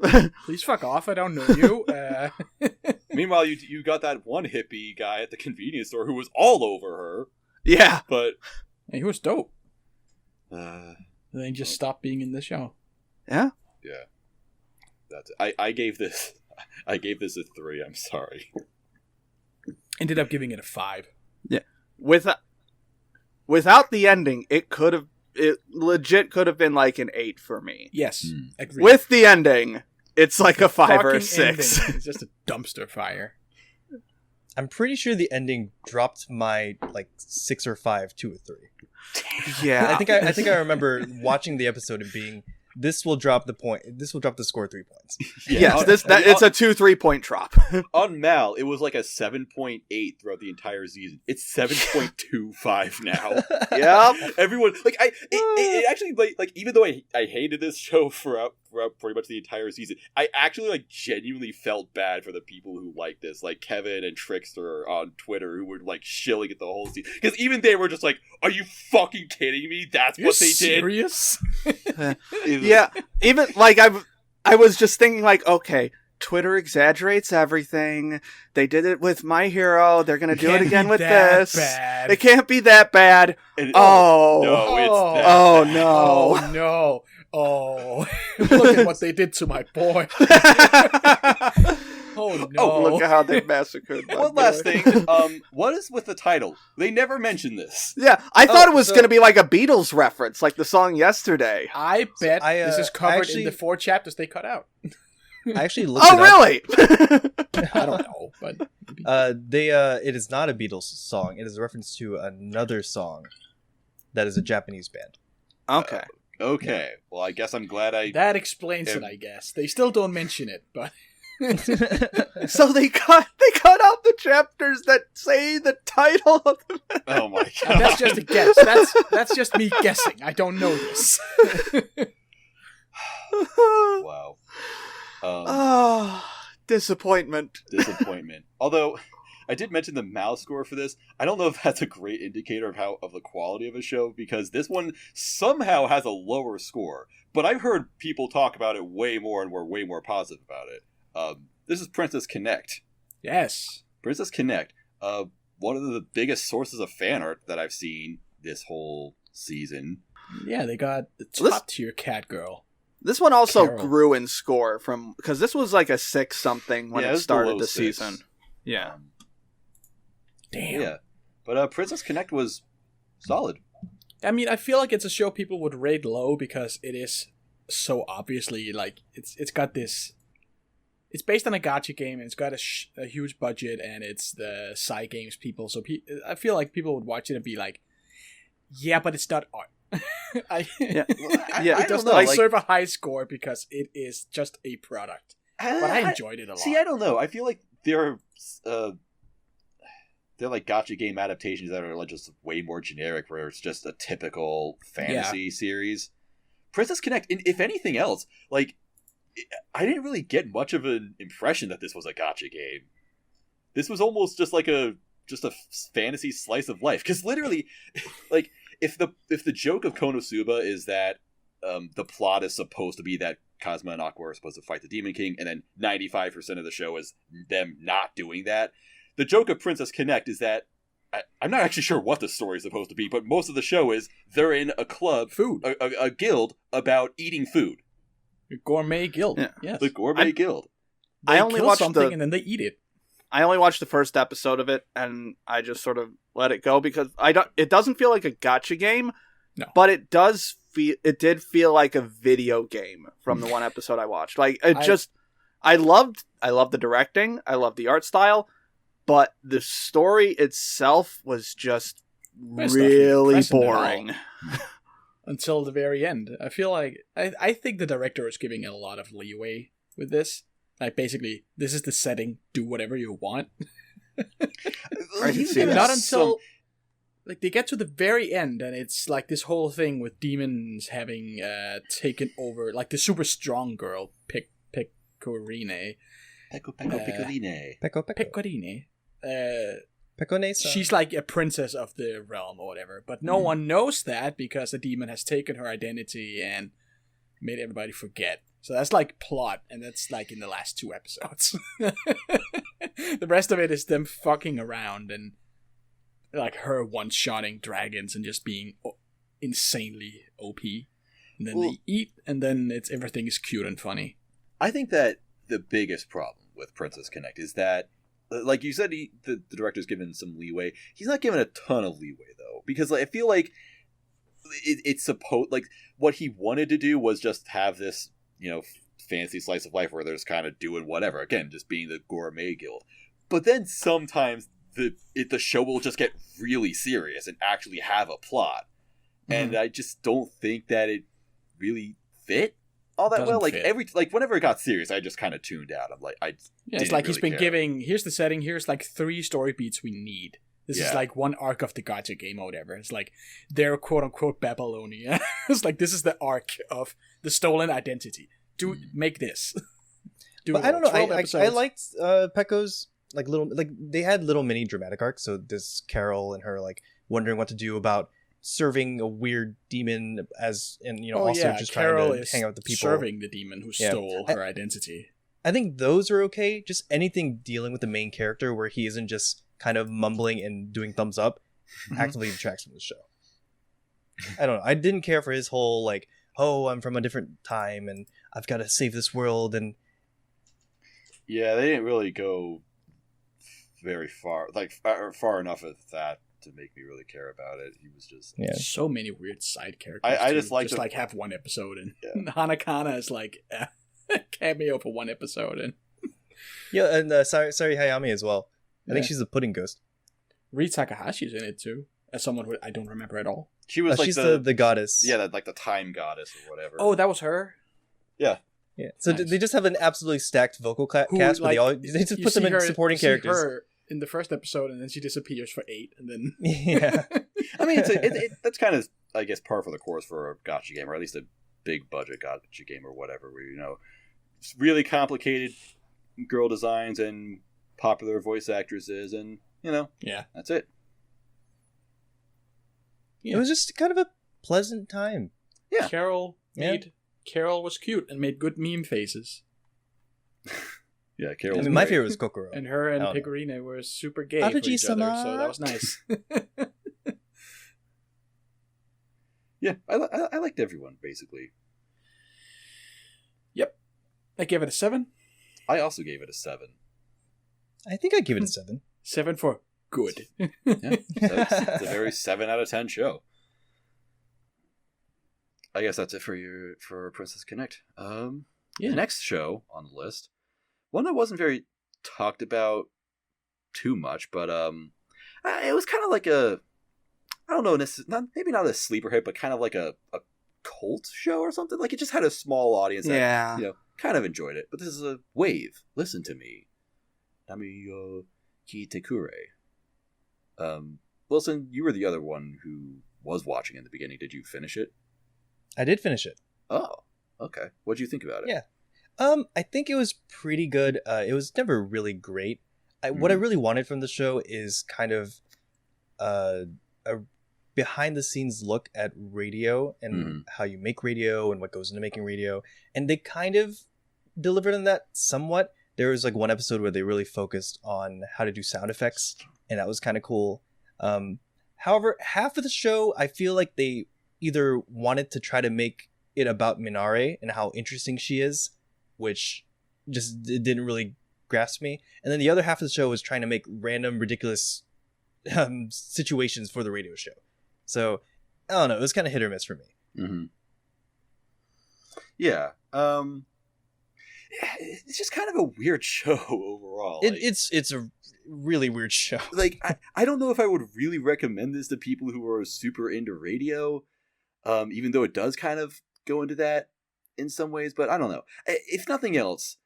Please fuck off, I don't know you. Meanwhile, you got that one hippie guy at the convenience store who was all over her. Yeah. But... he was dope. And then he just stopped being in the show. Yeah? Yeah. That's it. I gave this a 3, I'm sorry. Ended up giving it a 5. Yeah. Without the ending, it legit could have been like an 8 for me. Yes. Agreed. With the ending, it's like a 5 or a 6. It's just a dumpster fire. I'm pretty sure the ending dropped my 6 or 5 to a 3. Yeah. I think I remember watching the episode and being, this will drop the score 3 points. Yes, it's a 2-3 point drop. On Mal, it was like a 7.8 throughout the entire season. It's 7.25 now. Yep. Everyone, it actually, even though I hated this show throughout pretty much the entire season, I actually, genuinely felt bad for the people who liked this, like Kevin and Trickster on Twitter, who were, shilling at the whole season. Because even they were just like, are you fucking kidding me? That's what they serious? did? Yeah, even I was just thinking okay, Twitter exaggerates everything. They did it with My Hero. They're gonna do it again with this. Bad. It can't be that bad. No, it's oh no! Oh no! Oh, look at what they did to my boy. Oh no! Oh, look at how they massacred my One boy. last thing. What is with the title? They never mentioned this. Yeah, I thought it was going to be like a Beatles reference, like the song Yesterday. I bet this is covered in the 4 chapters they cut out. I actually looked it up. Really? I don't know, but it is not a Beatles song. It is a reference to another song that is a Japanese band. Okay. Okay. Yeah. Well, I guess I'm glad that explains it, I guess. They still don't mention it, but... So they cut out the chapters that say the title of the... Oh my god. And that's just a guess. That's just me guessing. I don't know this. Wow. Disappointment. Although I did mention the mouse score for this. I don't know if that's a great indicator of the quality of a show, because this one somehow has a lower score. But I've heard people talk about it way more and were way more positive about it. This is Princess Connect. Yes. Princess Connect. One of the biggest sources of fan art that I've seen this whole season. Yeah, they got the top tier cat girl. This one also grew in score because this was like a 6 something when it started the season. Yeah. Damn. Yeah. But Princess Connect was solid. I mean, I feel like it's a show people would rate low because it is so obviously it's got this. It's based on a gacha game, and it's got a huge budget, and it's the Psy Games people. So I feel like people would watch it and be like, "Yeah, but it's not art." It does not serve a high score because it is just a product. But I enjoyed it a lot. See, I don't know. I feel like they're like gacha game adaptations that are just way more generic, where it's just a typical fantasy series. Princess Connect, if anything else, I didn't really get much of an impression that this was a gacha game. This was almost just a fantasy slice of life. Because literally, if the joke of Konosuba is that the plot is supposed to be that Kazuma and Aqua are supposed to fight the Demon King, and then 95% of the show is them not doing that, the joke of Princess Connect is that I'm not actually sure what the story is supposed to be, but most of the show is they're in a club, a guild about eating food. A gourmet guild. Yeah. Yes. The gourmet guild. They only watch something and then they eat it. I only watched the first episode of it, and I just sort of let it go because it doesn't feel like a gacha game, no. But it does did feel like a video game from the one episode I watched. Like I loved the directing, I loved the art style, but the story itself was just really boring. Until the very end. I feel like I think the director is giving it a lot of leeway with this. Like basically, this is the setting, do whatever you want. Not until like they get to the very end, and it's like this whole thing with demons having taken over, like the super strong girl, Pecorine. She's like a princess of the realm or whatever, but no one knows that because a demon has taken her identity and made everybody forget. So that's like plot, and that's like in the last 2 episodes. The rest of it is them fucking around and like her one-shotting dragons and just being insanely OP. And then they eat, and then everything is cute and funny. I think that the biggest problem with Princess Connect is that, like you said, the director's given some leeway. He's not given a ton of leeway, though, because like, I feel like it's supposed, like, what he wanted to do was just have this, fancy slice of life where they're just kind of doing whatever. Again, just being the gourmet guild. But then sometimes the show will just get really serious and actually have a plot. And I just don't think that it really fit all that well. Like whenever it got serious, I just kind of tuned out. I'm like, it's like he's been giving, here's the setting, here's like 3 story beats we need. This is like one arc of the gacha game or whatever. It's like their quote-unquote Babylonia. It's like, this is the arc of the stolen identity. Make this. But I don't know. I liked Pekko's like little, like they had little mini dramatic arcs. So this Carol and her like wondering what to do about serving a weird demon just Carol trying to hang out with the people. Serving the demon who stole her identity. I think those are okay. Just anything dealing with the main character where he isn't just kind of mumbling and doing thumbs up actively detracts from the show. I don't know. I didn't care for his whole like, oh, I'm from a different time and I've got to save this world. And yeah, they didn't really go very far, like far enough at that to make me really care about it. He was just so many weird side characters. I just like have one episode, and Hanakana is like a cameo for 1 episode, and and Sari Hayami as well. I think she's a pudding ghost. Ri Takahashi's in it too, as someone who I don't remember at all. She was like she's the goddess. Yeah, like the time goddess or whatever. Oh, that was her. Yeah. Yeah. So nice. They just have an absolutely stacked vocal cast, but they just put them in supporting characters. Her in the first episode, and then she disappears for 8, and then I mean, that's kind of, I guess, par for the course for a gacha game, or at least a big budget gacha game or whatever, where it's really complicated girl designs and popular voice actresses, and that's it. It was just kind of a pleasant time. Yeah, Carol was cute and made good meme faces. Yeah, Carol. My favorite was Kokoro, and her and Pecorine were super gay for each other, so that was nice. Yeah, I liked everyone basically. Yep, I gave it a 7. I also gave it a 7. I think I gave it a 7. 7 for good. Yeah, it's a very 7 out of 10 show. I guess that's it for Princess Connect. The next show on the list, one that wasn't very talked about too much, but it was kind of like a, I don't know, maybe not a sleeper hit, but kind of like a cult show or something. Like it just had a small audience that kind of enjoyed it. But this is a Wave. Listen to me. Nami Kitekure. Wilson, you were the other one who was watching in the beginning. Did you finish it? I did finish it. Oh, okay. What did you think about it? Yeah. I think it was pretty good. It was never really great. What I really wanted from the show is kind of a behind-the-scenes look at radio and how you make radio and what goes into making radio. And they kind of delivered on that somewhat. There was like one episode where they really focused on how to do sound effects, and that was kind of cool. However, half of the show, I feel like they either wanted to try to make it about Minare and how interesting she is, which just didn't really grasp me. And then the other half of the show was trying to make random, ridiculous situations for the radio show. So, I don't know. It was kind of hit or miss for me. Mm-hmm. Yeah. It's just kind of a weird show overall. It's a really weird show. Like, I don't know if I would really recommend this to people who are super into radio, even though it does kind of go into that in some ways, but I don't know. If nothing else,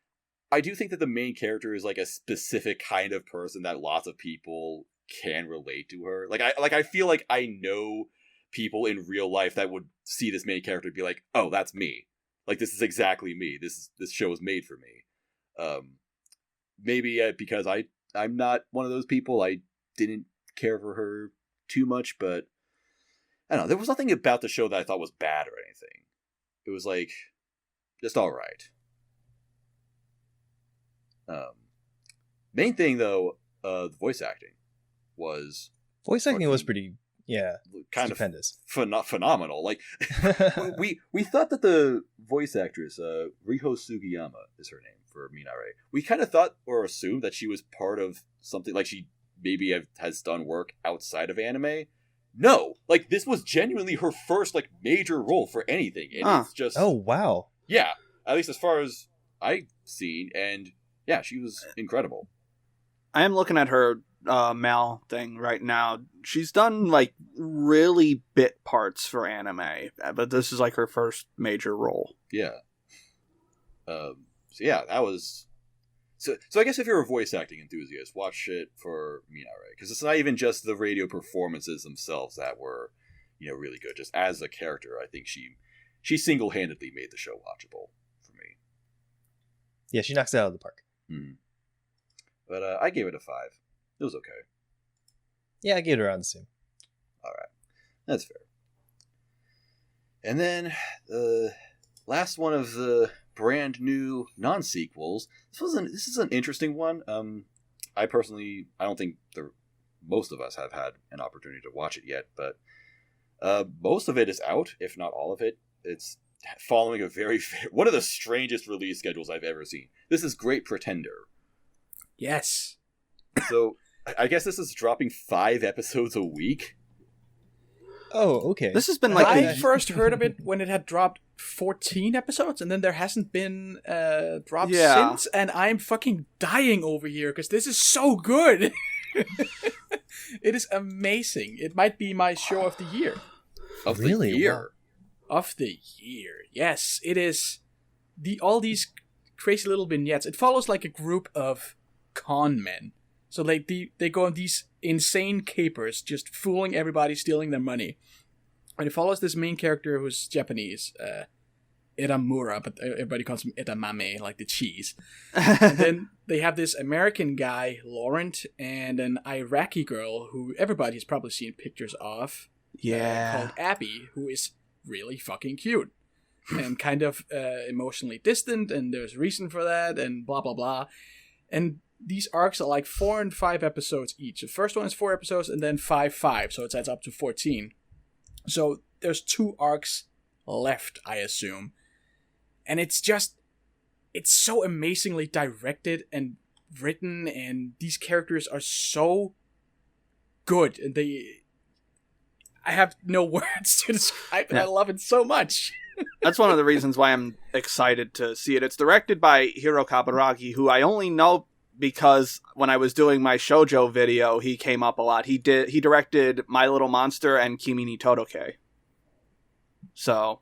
I do think that the main character is like a specific kind of person that lots of people can relate to her. I feel like I know people in real life that would see this main character and be like, oh, that's me. Like, this is exactly me. This show is made for me. Maybe because I'm not one of those people. I didn't care for her too much, but I don't know. There was nothing about the show that I thought was bad or anything. It was like just all right. Main thing though, the voice acting was pretty. Yeah, kind stupendous. Of phenomenal. Like, we thought that the voice actress, Riho Sugiyama is her name for Minare. We kind of thought or assumed that she was part of something, like she maybe has done work outside of anime. No, like this was genuinely her first like major role for anything, and it's just wow, yeah. At least as far as I've seen, and yeah, she was incredible. I am looking at her Mal thing right now. She's done like really bit parts for anime, but this is like her first major role. Yeah. So yeah, that was so I guess if you're a voice acting enthusiast, watch it for Minare, because it's not even just the radio performances themselves that were, really good. Just as a character, I think she single-handedly made the show watchable for me. Yeah, she knocks it out of the park. Mm. But I gave it a 5. It was okay. Yeah, I gave it around the same. All right. That's fair. And then the last one of the brand new non-sequels. This is an interesting one. I don't think most of us have had an opportunity to watch it yet, but most of it is out, if not all of it. It's following one of the strangest release schedules I've ever seen. This is Great Pretender. Yes. So I guess this is dropping 5 episodes a week. Oh, okay. This has been like I first heard of it when it had dropped 14 episodes, and then there hasn't been dropped since, and I'm fucking dying over here because this is so good. It is amazing. It might be my show of the year. Of the year? Of the year, yes. It is all these crazy little vignettes. It follows like a group of con men. So like they go on these insane capers, just fooling everybody, stealing their money. And it follows this main character who's Japanese, Edamura, but everybody calls him Edamame, like the cheese. And then they have this American guy, Laurent, and an Iraqi girl who everybody's probably seen pictures of. Called Abby, who is really fucking cute. And kind of emotionally distant, and there's reason for that, and blah, blah, blah. And these arcs are like 4 and 5 episodes each. The first one is 4 episodes, and then 5, so it adds up to 14. So there's 2 arcs left, I assume. And it's so amazingly directed and written, and these characters are so good, and I have no words to describe it. I love it so much. That's one of the reasons why I'm excited to see it. It's directed by Hiro Kaburagi, who I only know because when I was doing my shoujo video, he came up a lot. He directed My Little Monster and Kimi ni Todoke. So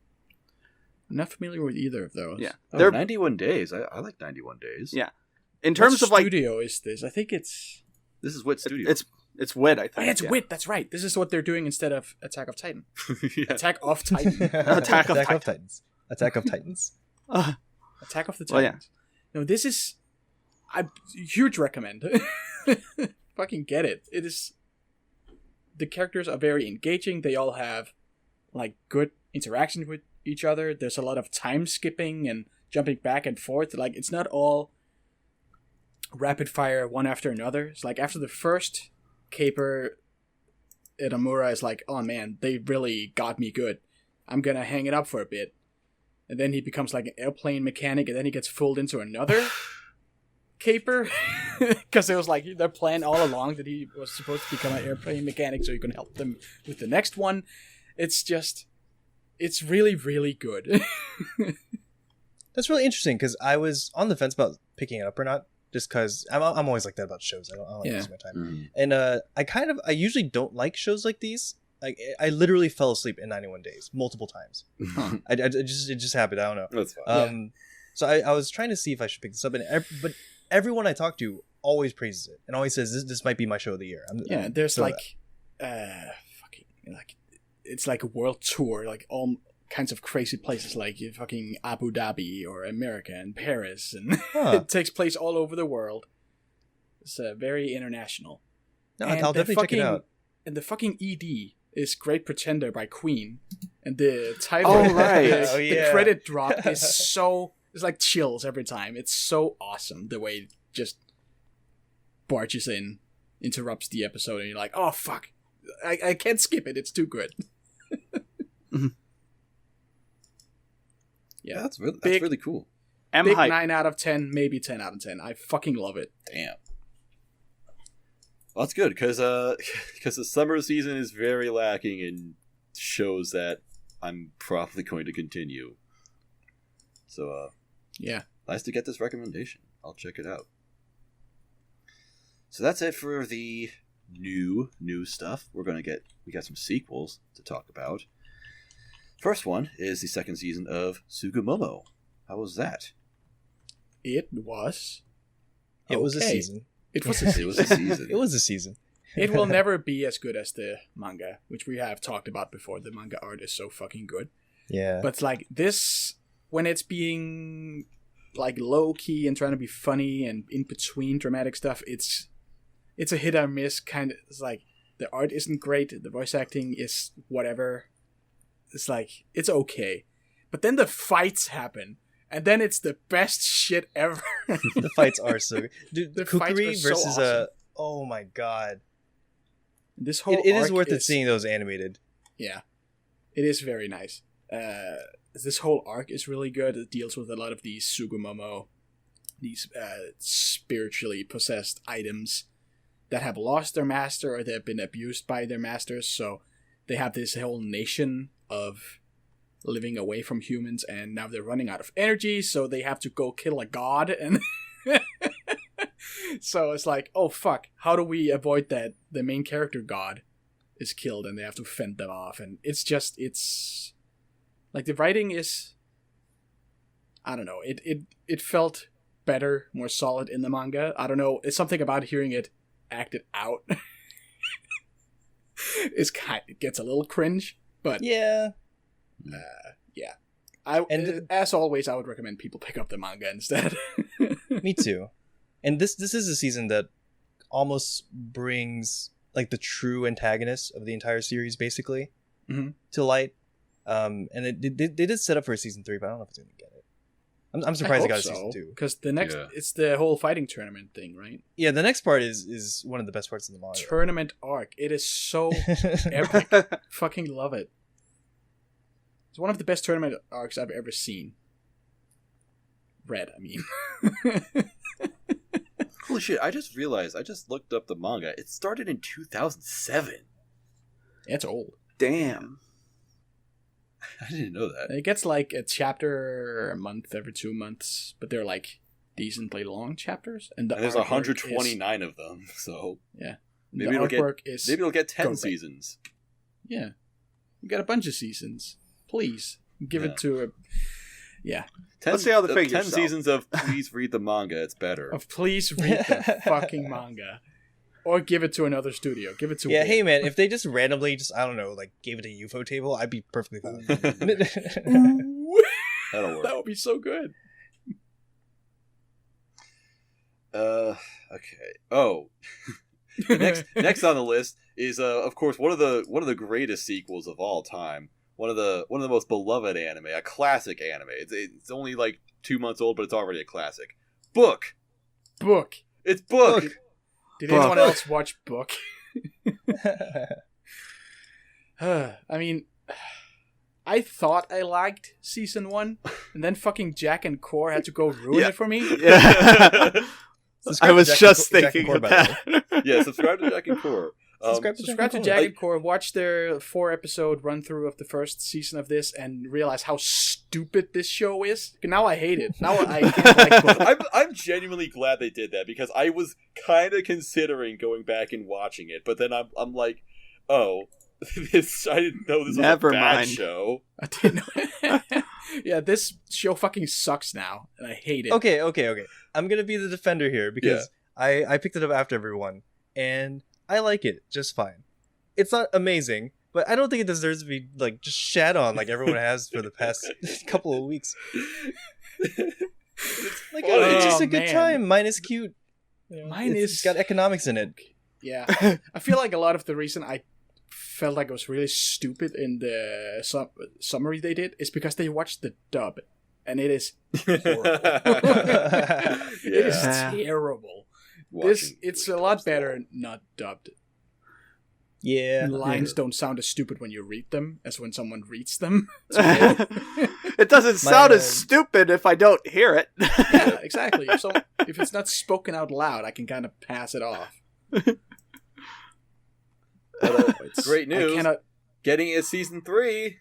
I'm not familiar with either of those. Yeah. 91 Days. I like 91 Days. Yeah. In terms of like studio is this? I think it's This is Wit Studio. It's Wit, I think. Oh, yeah, it's Wit, that's right. This is what they're doing instead of Attack of Titan. Attack of Titan. Attack of Titans. Attack of Titans. Attack of the Titans. Well, yeah. No, this is a huge recommend. Fucking get it. It is. The characters are very engaging. They all have like good interaction with each other. There's a lot of time skipping and jumping back and forth. Like, it's not all rapid fire one after another. It's like after the first caper, Edamura is like, oh man, they really got me good. I'm gonna hang it up for a bit. And then he becomes like an airplane mechanic, and then he gets fooled into another caper. Because it was like their plan all along that he was supposed to become an airplane mechanic so he can help them with the next one. It's really, really good. That's really interesting because I was on the fence about picking it up or not, just because I'm always like that about shows. I don't like wasting my time. And I usually don't like shows like these. Like I literally fell asleep in 91 Days multiple times. It just happened. I don't know. That's fine. So I was trying to see if I should pick this up, but everyone I talk to always praises it and always says this might be my show of the year. There's it's like a world tour, like all kinds of crazy places, like fucking Abu Dhabi or America and Paris, and it takes place all over the world. It's very international. No, I'll definitely check it out. And the fucking ED is Great Pretender by Queen, and the title, the credit drop is so, it's like chills every time. It's so awesome the way it just barges in, interrupts the episode, and you're like, oh fuck, I can't skip it. It's too good. Yeah, that's really cool. Big 9 out of 10, maybe 10 out of 10. I fucking love it. Damn. Well, that's good because the summer season is very lacking in shows that I'm probably going to continue. So nice to get this recommendation. I'll check it out. So that's it for the new stuff. We got some sequels to talk about. First one is the second season of Tsugumomo. How was that? It was a season. It was a season. It was a season. It will never be as good as the manga, which we have talked about before. The manga art is so fucking good. Yeah. But like this, when it's being like low key and trying to be funny and in between dramatic stuff, it's a hit or miss kind of. It's like the art isn't great, the voice acting is whatever. It's like it's okay, but then the fights happen, and then it's the best shit ever. The fights are so good. Dude, the Kukuri fights are versus so awesome. Oh my god. This whole it is worth it seeing those animated. Yeah, it is very nice. This whole arc is really good. It deals with a lot of these Tsugumomo, these spiritually possessed items that have lost their master or they have been abused by their masters. So they have this whole nation of living away from humans, and now they're running out of energy, so they have to go kill a god. And so it's like, oh fuck, how do we avoid that the main character god is killed and they have to fend them off? And it's like the writing is, I don't know, it felt better, more solid in the manga. I don't know, it's something about hearing it acted out. It gets a little cringe, but yeah. As always, I would recommend people pick up the manga instead. Me too. And this is a season that almost brings like the true antagonist of the entire series basically to light. And they did set up for a season 3, but I don't know if it's gonna get it. I'm surprised it got a season 2. Because the next it's the whole fighting tournament thing, right? Yeah, the next part is one of the best parts of the manga. Tournament arc. It is so epic. Fucking love it. It's one of the best tournament arcs I've ever seen. I mean. Holy shit, I just realized, I just looked up the manga. It started in 2007. It's old. Damn. I didn't know that. It gets like a chapter a month every 2 months, but they're like decently long chapters. And there's 129 of them, so... Yeah. Maybe it'll get 10 seasons. Yeah. You got a bunch of seasons. Please, give it to a... Yeah. Let's see how the figures 10 seasons of please read the manga, it's better. Of please read the fucking manga. Or give it to another studio. Give it to Yeah, hey man, if they just randomly I don't know, like gave it a UFO table, I'd be perfectly fine. That'll work. That would be so good. Okay. Oh. next on the list is of course one of the greatest sequels of all time. One of the most beloved anime, a classic anime. It's only like 2 months old, but it's already a classic. Book. It's Book. Did anyone else watch Book? I mean, I thought I liked season 1, and then fucking Jack and Core had to go ruin it for me. Yeah. I was just thinking of that. Yeah, subscribe to Jack and Core. Subscribe to Jagged Core. Watch their 4-episode run-through of the first season of this and realize how stupid this show is. Now I hate it. Now I can't like both. I'm genuinely glad they did that, because I was kind of considering going back and watching it, but then I'm like, oh, I didn't know this was a bad show. I didn't know. Yeah, this show fucking sucks now, and I hate it. Okay. I'm gonna be the defender here, because I picked it up after everyone, and I like it just fine. It's not amazing, but I don't think it deserves to be like just shat on like everyone has for the past couple of weeks. It's just a good time. Mine is cute. It's got economics in it. Yeah, I feel like a lot of the reason I felt like it was really stupid in the summary they did is because they watched the dub, and it is horrible. It is terrible. It's a lot better not dubbed. Yeah. And lines don't sound as stupid when you read them as when someone reads them. It doesn't sound as stupid if I don't hear it. Yeah, exactly. If it's not spoken out loud, I can kind of pass it off. Great news. Getting a season 3.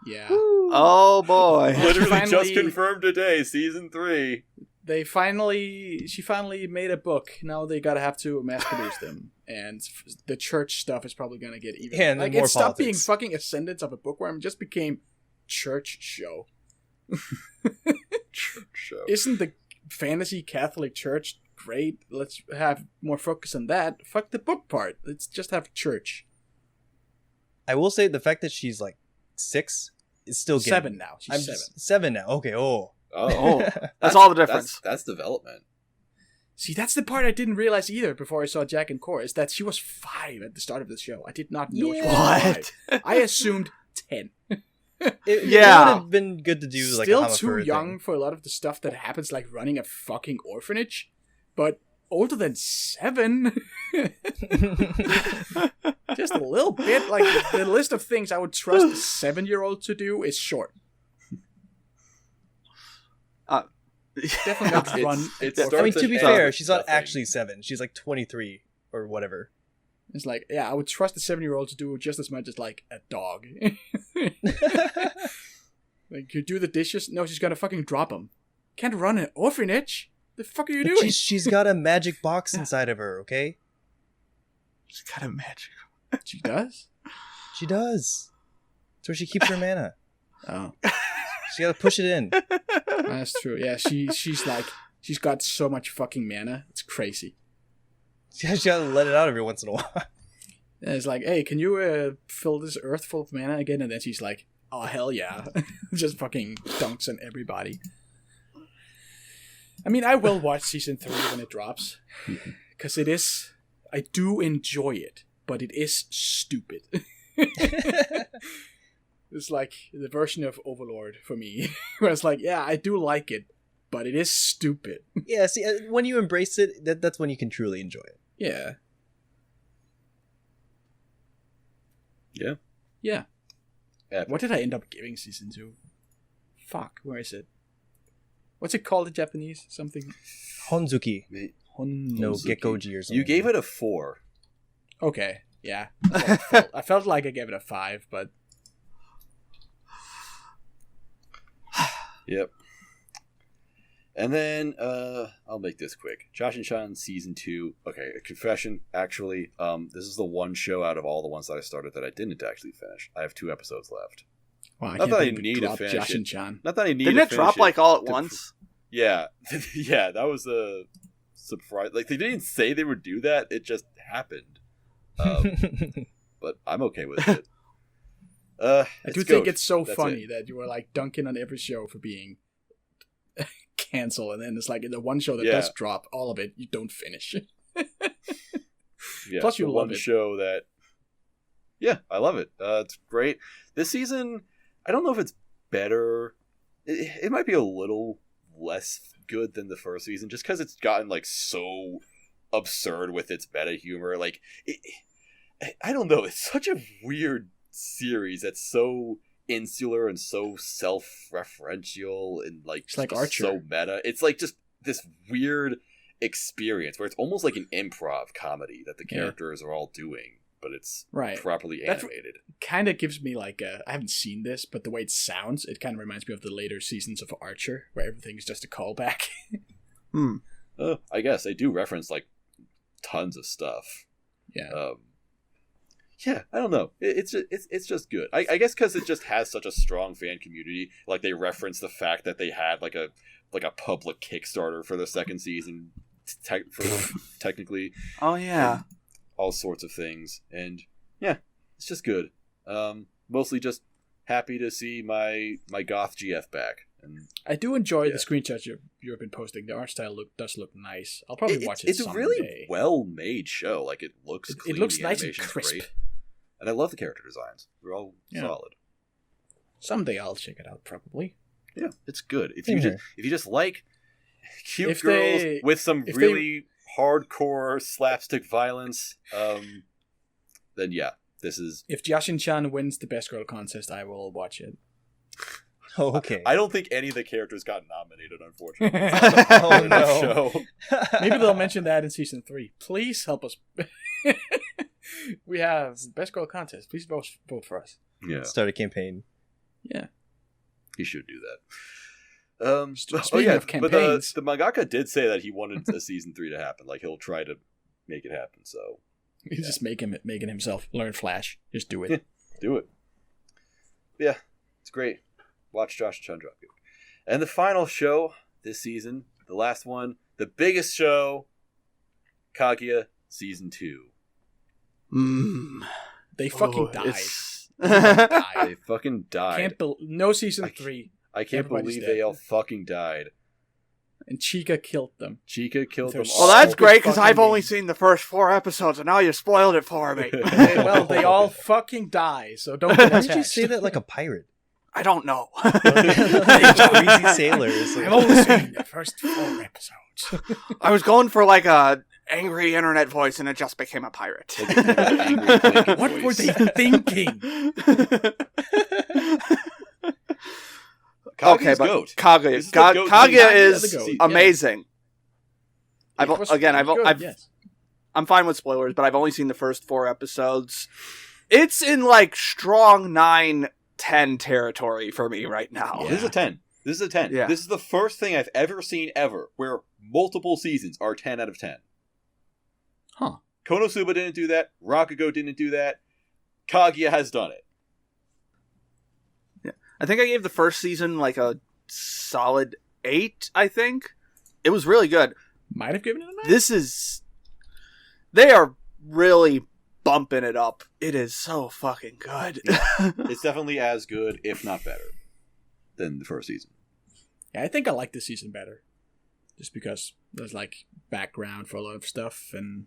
Yeah. Woo. Oh boy. Literally just confirmed today, season 3. She finally made a book. Now they have to mass produce them, and the church stuff is probably gonna get even. Yeah, and like more it stopped politics. being fucking Ascendants of a Bookworm, just became church show. Church show. Isn't the fantasy Catholic Church great? Let's have more focus on that. Fuck the book part. Let's just have church. I will say the fact that she's like 6 is still getting 7 now. She's 7. 7 now. Okay. Oh, that's all the difference. That's development. See, that's the part I didn't realize either before I saw Jack and Core, is that she was 5 at the start of the show. I did not know she was 5. I assumed 10. It would have been good to do like a Still Hamefura too young thing. for a lot of the stuff that happens, like running a fucking orphanage, but older than 7. Just a little bit. Like, the list of things I would trust a 7-year-old to do is short. Definitely not run. I mean, to be fair, she's not actually 7. She's like 23 or whatever. It's like, yeah, I would trust a 7-year-old to do just as much as like a dog. Like, you do the dishes? No, she's gonna fucking drop them. Can't run an orphanage. The fuck are you doing? She's got a magic box inside of her. Okay. She's got a magic. She does. She does. That's where she keeps her mana. Oh. She gotta push it in. That's true. Yeah, she's got so much fucking mana. It's crazy. She gotta let it out every once in a while. And it's like, hey, can you fill this earth full of mana again? And then she's like, oh, hell yeah. Just fucking dunks on everybody. I mean, I will watch season 3 when it drops. Because I do enjoy it, but it is stupid. It's like the version of Overlord for me, where it's like, yeah, I do like it, but it is stupid. Yeah, see, when you embrace it, that's when you can truly enjoy it. Yeah. Yeah. Yeah. Epic. What did I end up giving season 2? Fuck, where is it? What's it called in Japanese? Something? Honzuki. No, Honzuki. Gekkoji or something. You gave it a 4. Okay, yeah. I felt like I gave it a 5, but... Yep. And then, I'll make this quick. Jashin-chan Season 2. Okay, a confession, actually. This is the one show out of all the ones that I started that I didn't actually finish. I have 2 episodes left. Wow, I Not can't that I believe need it to dropped finish it. Jashin-chan. Not that I need Didn't to it finish drop like all at once? Yeah. Yeah, that was a surprise. Like, they didn't say they would do that. It just happened. But I'm okay with it. I do think it's so funny that you were like dunking on every show for being cancelled, and then it's like in the one show that does drop, all of it you don't finish. Yeah, Plus you love one it. show that, yeah, I love it. It's great. This season, I don't know if it's better. It might be a little less good than the first season, just because it's gotten like so absurd with its meta humor. Like, I don't know. It's such a weird series that's so insular and so self-referential and like, it's like just Archer. so meta. It's like just this weird experience where it's almost like an improv comedy that the characters are all doing, but it's right. properly animated. Kind of gives me like I haven't seen this, but the way it sounds, it kind of reminds me of the later seasons of Archer, where everything's just a callback. I guess they do reference like tons of stuff. Yeah. Yeah, I don't know. It's just good. I guess because it just has such a strong fan community. Like they reference the fact that they had like a public Kickstarter for the second season, technically. Oh yeah. All sorts of things, and yeah, it's just good. Mostly just happy to see my goth GF back. And I do enjoy the screenshots you've been posting. The art style does look nice. I'll probably watch it. It's someday. A really well made show. Like it looks clean, it looks the nice and animation's crisp. great. And I love the character designs. They're all solid. Someday I'll check it out. Probably. Yeah, it's good. If you just like cute girls with some really hardcore slapstick violence, then yeah, this is. If Jashin-chan wins the best girl contest, I will watch it. Oh, okay. I don't think any of the characters got nominated, unfortunately. Oh no. Show. Maybe they'll mention that in season 3. Please help us. We have best girl contest. Please vote for us. Yeah. Start a campaign. Yeah. He should do that. Speaking of campaigns, but the mangaka did say that he wanted a season 3 to happen. Like he'll try to make it happen. So he's just making himself learn Flash. Just do it. Yeah, do it. Yeah, it's great. Watch Jashin-chan Dropkick. And the final show this season, the last one, the biggest show, Kaguya Season 2. They fucking died. They fucking died. No season 3. I can't believe they all fucking died. And Chica killed them. Well, that's great because I've only seen the first 4 episodes, and now you spoiled it for me. Well, they all fucking die, so don't get attached. Why did you say that like a pirate? I don't know. Crazy sailors. I've only seen the first 4 episodes. I was going for like a angry internet voice, and it just became a pirate. What were they thinking? Okay, but goat. Kaguya is amazing. I'm fine with spoilers, but I've only seen the first 4 episodes. It's in like strong 9-10 territory for me right now. Yeah. This is a 10. Yeah. This is the first thing I've ever seen ever where multiple seasons are 10 out of 10. Huh. Konosuba didn't do that. Rakugo didn't do that. Kaguya has done it. Yeah. I think I gave the first season like a solid 8, I think. It was really good. Might have given it a 9. They are really bumping it up. It is so fucking good. It's definitely as good, if not better, than the first season. Yeah, I think I like this season better. Just because there's like background for a lot of stuff, and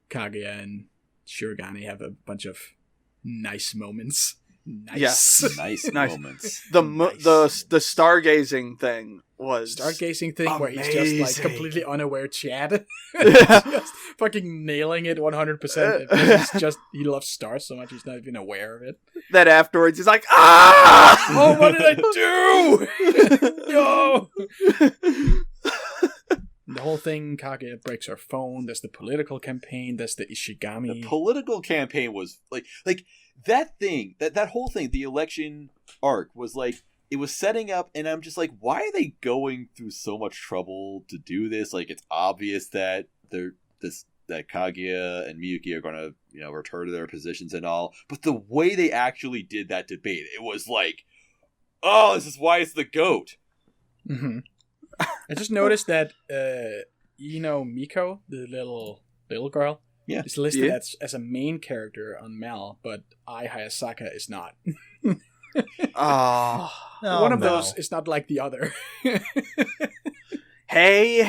Kaguya and Shirogane have a bunch of nice moments. Nice Moments. The stargazing thing was amazing. Where he's just like completely unaware Chad. Yeah. Just fucking nailing it 100%. He loves stars so much he's not even aware of it. Then afterwards he's like, ah! Oh, what did I do? No! The whole thing, Kaguya breaks her phone. There's the political campaign. There's the Ishigami. The political campaign was like that thing, that whole thing, the election arc was like, it was setting up, and I'm just like, why are they going through so much trouble to do this? Like, it's obvious that that Kaguya and Miyuki are going to, return to their positions and all. But the way they actually did that debate, it was like, oh, this is why it's the GOAT. Mm-hmm. I just noticed that Miko, the little girl, is listed as a main character on Mal, but Ai Hayasaka is not. One of those is not like the other. Hey.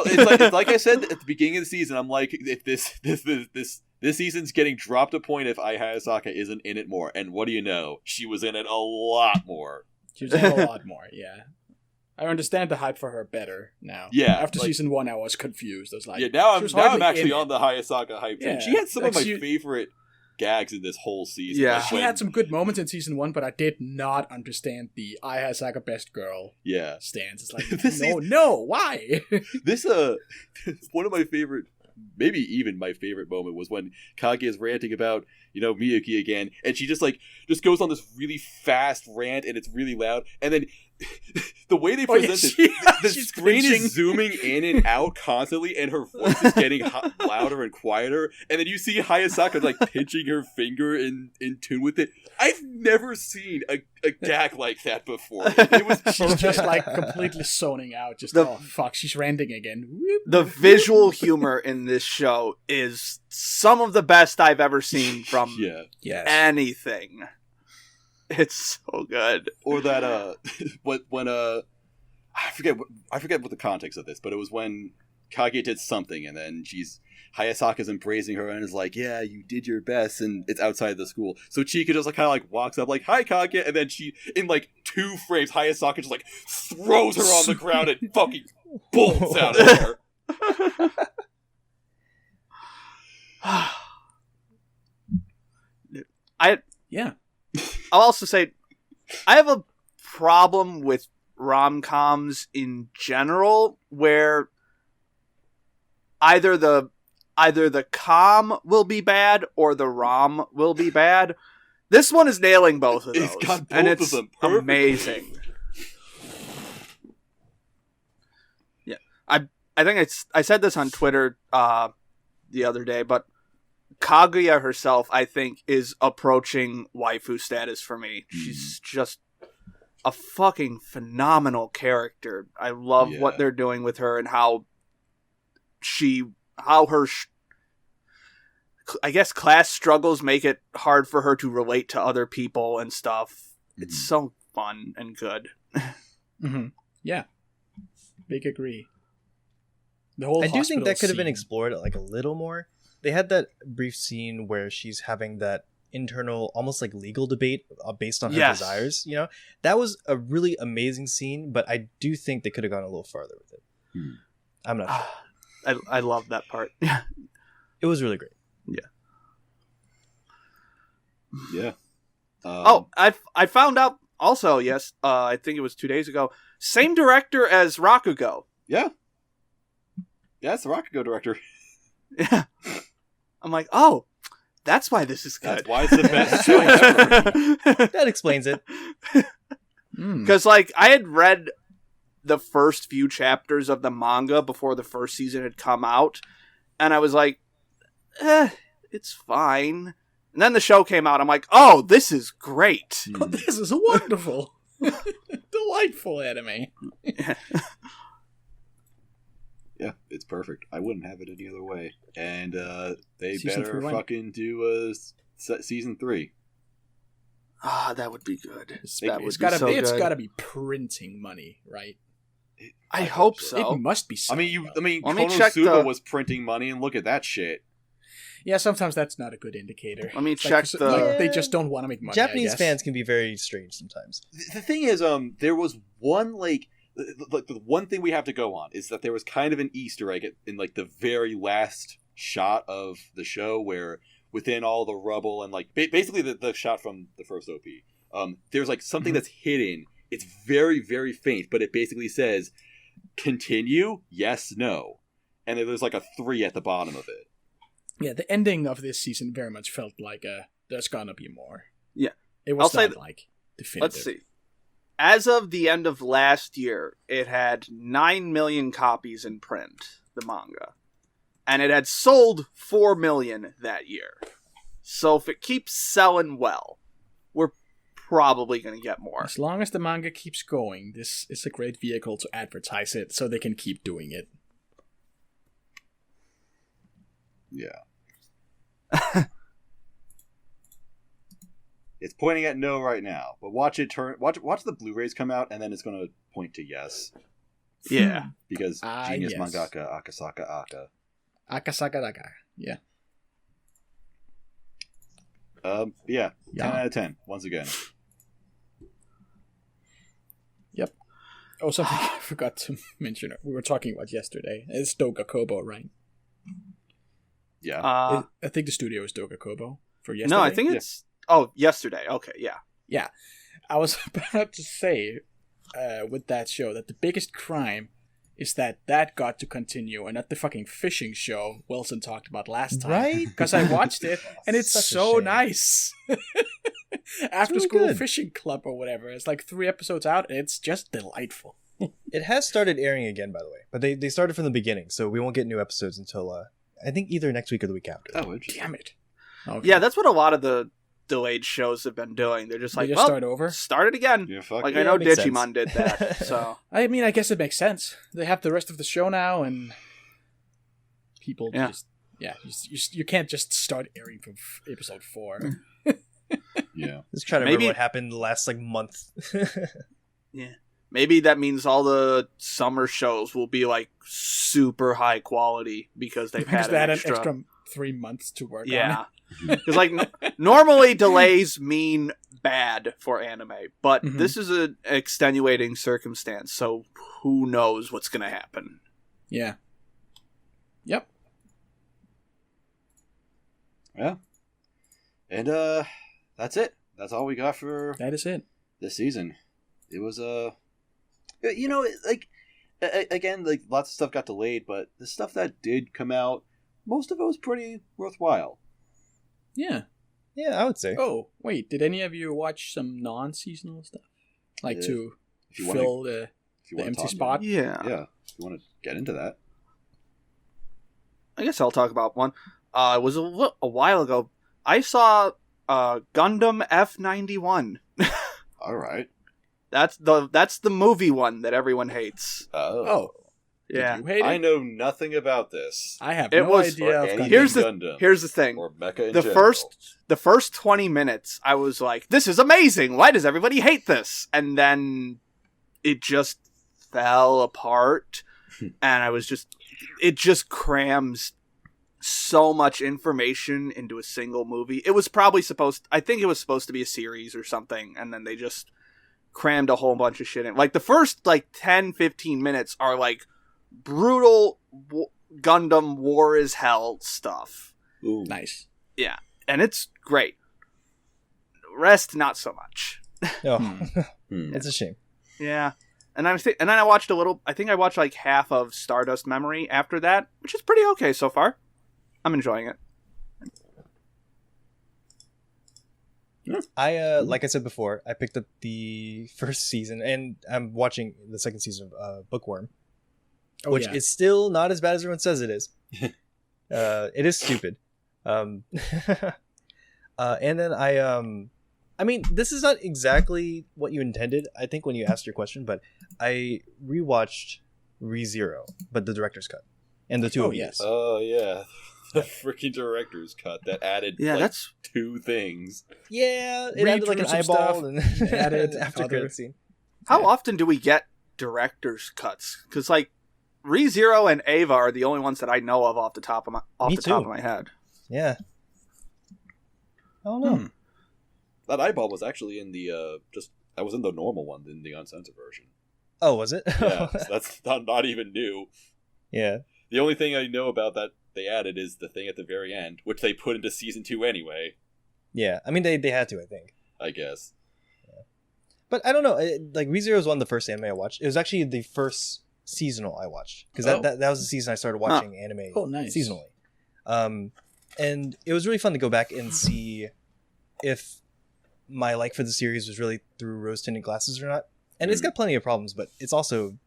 It's like I said at the beginning of the season. I'm like, if this season's getting dropped a point if Ai Hayasaka isn't in it more. And what do you know? She was in it a lot more. She was in a lot more, yeah. I understand the hype for her better now. Yeah. After season 1, I was confused. I was like, now I'm actually on the Hayasaka hype train. Yeah. She had some of my favorite gags in this whole season. Yeah. She had some good moments in season 1, but I did not understand the Ai Hayasaka best girl stance. It's like, why? This one of my favorite maybe even my favorite moment was when Kaguya is ranting about, Miyuki again, and she just goes on this really fast rant, and it's really loud, and then the way they present the screen is zooming in and out constantly, and her voice is getting louder and quieter, and then you see Hayasaka pinching her finger in tune with it. I've never seen a gag like that before. It was she's just completely zoning out. Just oh fuck, she's ranting again. The visual humor in this show is some of the best I've ever seen from anything. It's so good. Or that when I forget what the context of this, but it was when Kaguya did something, and then Hayasaka's embracing her and is like, "Yeah, you did your best," and it's outside the school. So Chika just walks up "Hi, Kaguya," and then she, in 2 frames, Hayasaka just throws her on the ground and fucking bolts out of there. I'll also say, I have a problem with rom-coms in general, where either the com will be bad or the rom will be bad. This one is nailing both of those, it's got both and it's of them perfectly. Amazing. Yeah, I think I said this on Twitter the other day, but Kaguya herself, I think, is approaching waifu status for me. She's just a fucking phenomenal character. I love what they're doing with her and how her I guess class struggles make it hard for her to relate to other people and stuff. Mm-hmm. It's so fun and good. Mm-hmm. Yeah, big agree. The whole I do think that could have been scene. explored a little more. They had that brief scene where she's having that internal, almost legal debate based on her desires. That was a really amazing scene, but I do think they could have gone a little farther with it. I'm not sure. I love that part. It was really great. Yeah. I found out also. Yes, I think it was 2 days ago. Same director as Rakugo. Yeah. Yeah, it's the Rakugo director. Yeah. I'm like, oh, that's why this is good. That's why it's the best show ever. That explains it. Because, I had read the first few chapters of the manga before the first season had come out, and I was like, it's fine. And then the show came out, I'm like, oh, this is great. This is wonderful. Delightful anime. Yeah, it's perfect. I wouldn't have it any other way. And they Season better 3 fucking do season 3. Ah, that would be good. It's Good. gotta be printing money, right? I hope so. It must be. Let me Konosuba check was printing money, and look at that shit. Yeah, sometimes that's not a good indicator. Let me check they just don't want to make money. Japanese fans can be very strange sometimes. The thing is, there was one the one thing we have to go on is that there was kind of an Easter egg in the very last shot of the show, where within all the rubble and basically the shot from the first OP, there's something that's hidden. It's very, very faint, but it basically says continue, yes, no, and there's a 3 at the bottom of it. Yeah, the ending of this season very much felt like there's gonna be more. Yeah, it was not definitive. Let's see. As of the end of last year, it had 9 million copies in print, the manga. And it had sold 4 million that year. So if it keeps selling well, we're probably going to get more. As long as the manga keeps going, this is a great vehicle to advertise it so they can keep doing it. Yeah. It's pointing at no right now, but watch the Blu-rays come out, and then it's going to point to yes. Yeah. Because genius mangaka Akasaka Aka. Akasaka Aka, yeah. Yeah, 10 out of 10, once again. Yep. Oh, something I forgot to mention. We were talking about yesterday. It's Doga Kobo, right? Yeah. I think the studio is Doga Kobo for yesterday. No, I think it's... Oh, yesterday. Okay, yeah. Yeah. I was about to say with that show that the biggest crime is that got to continue and not the fucking fishing show Wilson talked about last time. Right? Because I watched it and it's so nice. After school fishing club or whatever. It's like 3 episodes out and it's just delightful. It has started airing again, by the way. But they started from the beginning, so we won't get new episodes until, I think, either next week or the week after. Oh, interesting. Damn it. Okay. Yeah, that's what a lot of the delayed shows have been doing. They're just like, well, start over? Start it again. Yeah, fuck like, yeah, I know makes Digimon did that, so... I mean, I guess it makes sense. They have the rest of the show now, and people just... Yeah, you can't just start airing from episode 4. Yeah. Just trying to remember what happened the last, like, month. Yeah. Maybe that means all the summer shows will be, like, super high quality because they've had an extra 3 months to work on it. Yeah. Because, like, normally delays mean bad for anime, but this is an extenuating circumstance, so who knows what's going to happen. Yeah. Yep. Yeah. And, that's it. That's all we got for... That is it. This season. It was, you know, like, again, like, lots of stuff got delayed, but the stuff that did come out, most of it was pretty worthwhile. Yeah. Yeah, I would say. Oh, wait, did any of you watch some non-seasonal stuff? Like to fill the empty spot? Yeah. Yeah, if you want to get into that. I guess I'll talk about one. It was a while ago. I saw Gundam F91. All right. That's the movie one that everyone hates. Oh. Yeah. Did you hate it? I know nothing about this. I have It no was- idea. Of Gundam. Here's the thing. Or Mecha in The general. first 20 minutes, I was like, "This is amazing! Why does everybody hate this?" And then it just fell apart, and it just crams so much information into a single movie. It was probably I think it was supposed to be a series or something, and then they just crammed a whole bunch of shit in. Like, the first, 10-15 minutes are, like, brutal Gundam War is Hell stuff. Ooh. Nice. Yeah, and it's great. Rest, not so much. Oh, it's a shame. Yeah, and then I watched a little. I think I watched like half of Stardust Memory after that, which is pretty okay so far. I'm enjoying it. I like I said before, I picked up the first season, and I'm watching the second season of Bookworm, which is still not as bad as everyone says it is. It is stupid. And then I mean, this is not exactly what you intended, I think, when you asked your question, but I rewatched ReZero, but the director's cut, and the two of yes. Oh, yeah. The freaking director's cut that added that's 2 things. Yeah, it added like an eyeball and added after credit scene. How often do we get director's cuts? Because like ReZero and Ava are the only ones that I know of off the top of my head. Yeah. I don't know. That eyeball was actually in the that was in the normal one, in the uncensored version. Oh, was it? Yeah, so that's not even new. Yeah. The only thing I know about that they added is the thing at the very end, which they put into season 2 anyway. Yeah, I mean they had to, I think. I guess. Yeah. But I don't know. Like ReZero was one of the first anime I watched. It was actually the first seasonal I watched because that was the season I started watching anime seasonally. And it was really fun to go back and see if my like for the series was really through rose-tinted glasses or not. And it's got plenty of problems, but it's also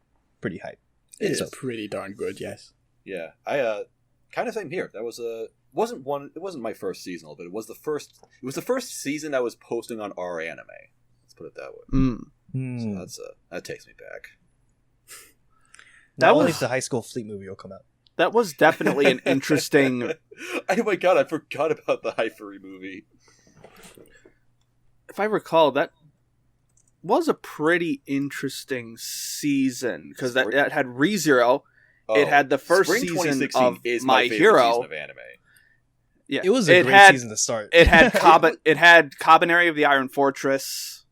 pretty hype. It is pretty darn good, yes. Yeah, I kind of same here. That was it wasn't my first seasonal, but it was the first season that was posting on our anime. Let's put it that way. So that takes me back. Not only if the High School Fleet movie will come out. That was definitely an interesting. Oh my god, I forgot about the Hyphery movie. If I recall, that was a pretty interesting season because that had ReZero. It had the first season of is My favorite Hero season of anime. Yeah, it was a great season to start. It had Cabaneri of the Iron Fortress.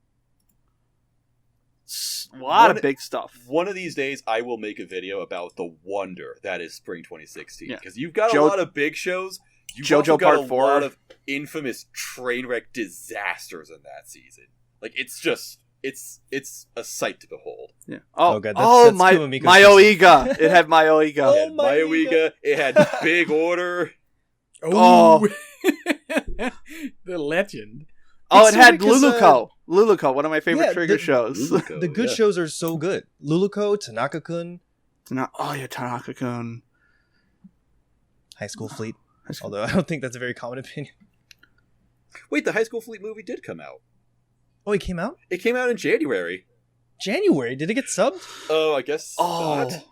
A lot of big stuff. One of these days, I will make a video about the wonder that is Spring 2016 because you've got a lot of big shows. You've JoJo got Part 4. lot of infamous train wreck disasters in that season. Like it's a sight to behold. Yeah. God, that's Kumamiko's Myoiga. It had Myoiga. It had Myoiga. It had Big Order. Oh. The legend. Oh, it had Luluko. Luluko, one of my favorite Trigger shows. Luluko, the good shows are so good. Luluko, Tanaka-kun. Tanaka-kun. High School Fleet. Although I don't think that's a very common opinion. Wait, the High School Fleet movie did come out. Oh, it came out? It came out in January. January? Did it get subbed? Oh, I guess not.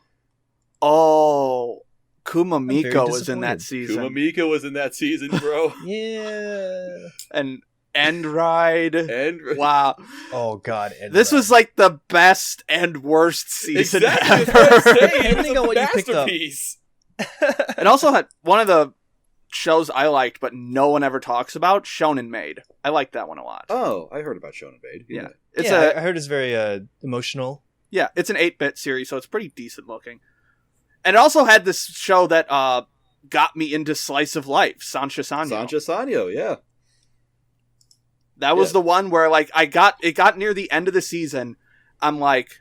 Oh. Kumamiko was in that season. Kumamiko was in that season, bro. Yeah. And End Ride. Wow. Oh, God. This was like the best and worst season exactly, ever. Depending on what you picked up. It also had one of the shows I liked, but no one ever talks about, Shonen Maid. I liked that one a lot. Oh, I heard about Shonen Maid. Yeah. I heard it's very emotional. Yeah, it's an 8-bit series, so it's pretty decent looking. And it also had this show that got me into Slice of Life, Sancha Sanyo. Sancha Sanyo, yeah. That was the one where like it got near the end of the season. I'm like,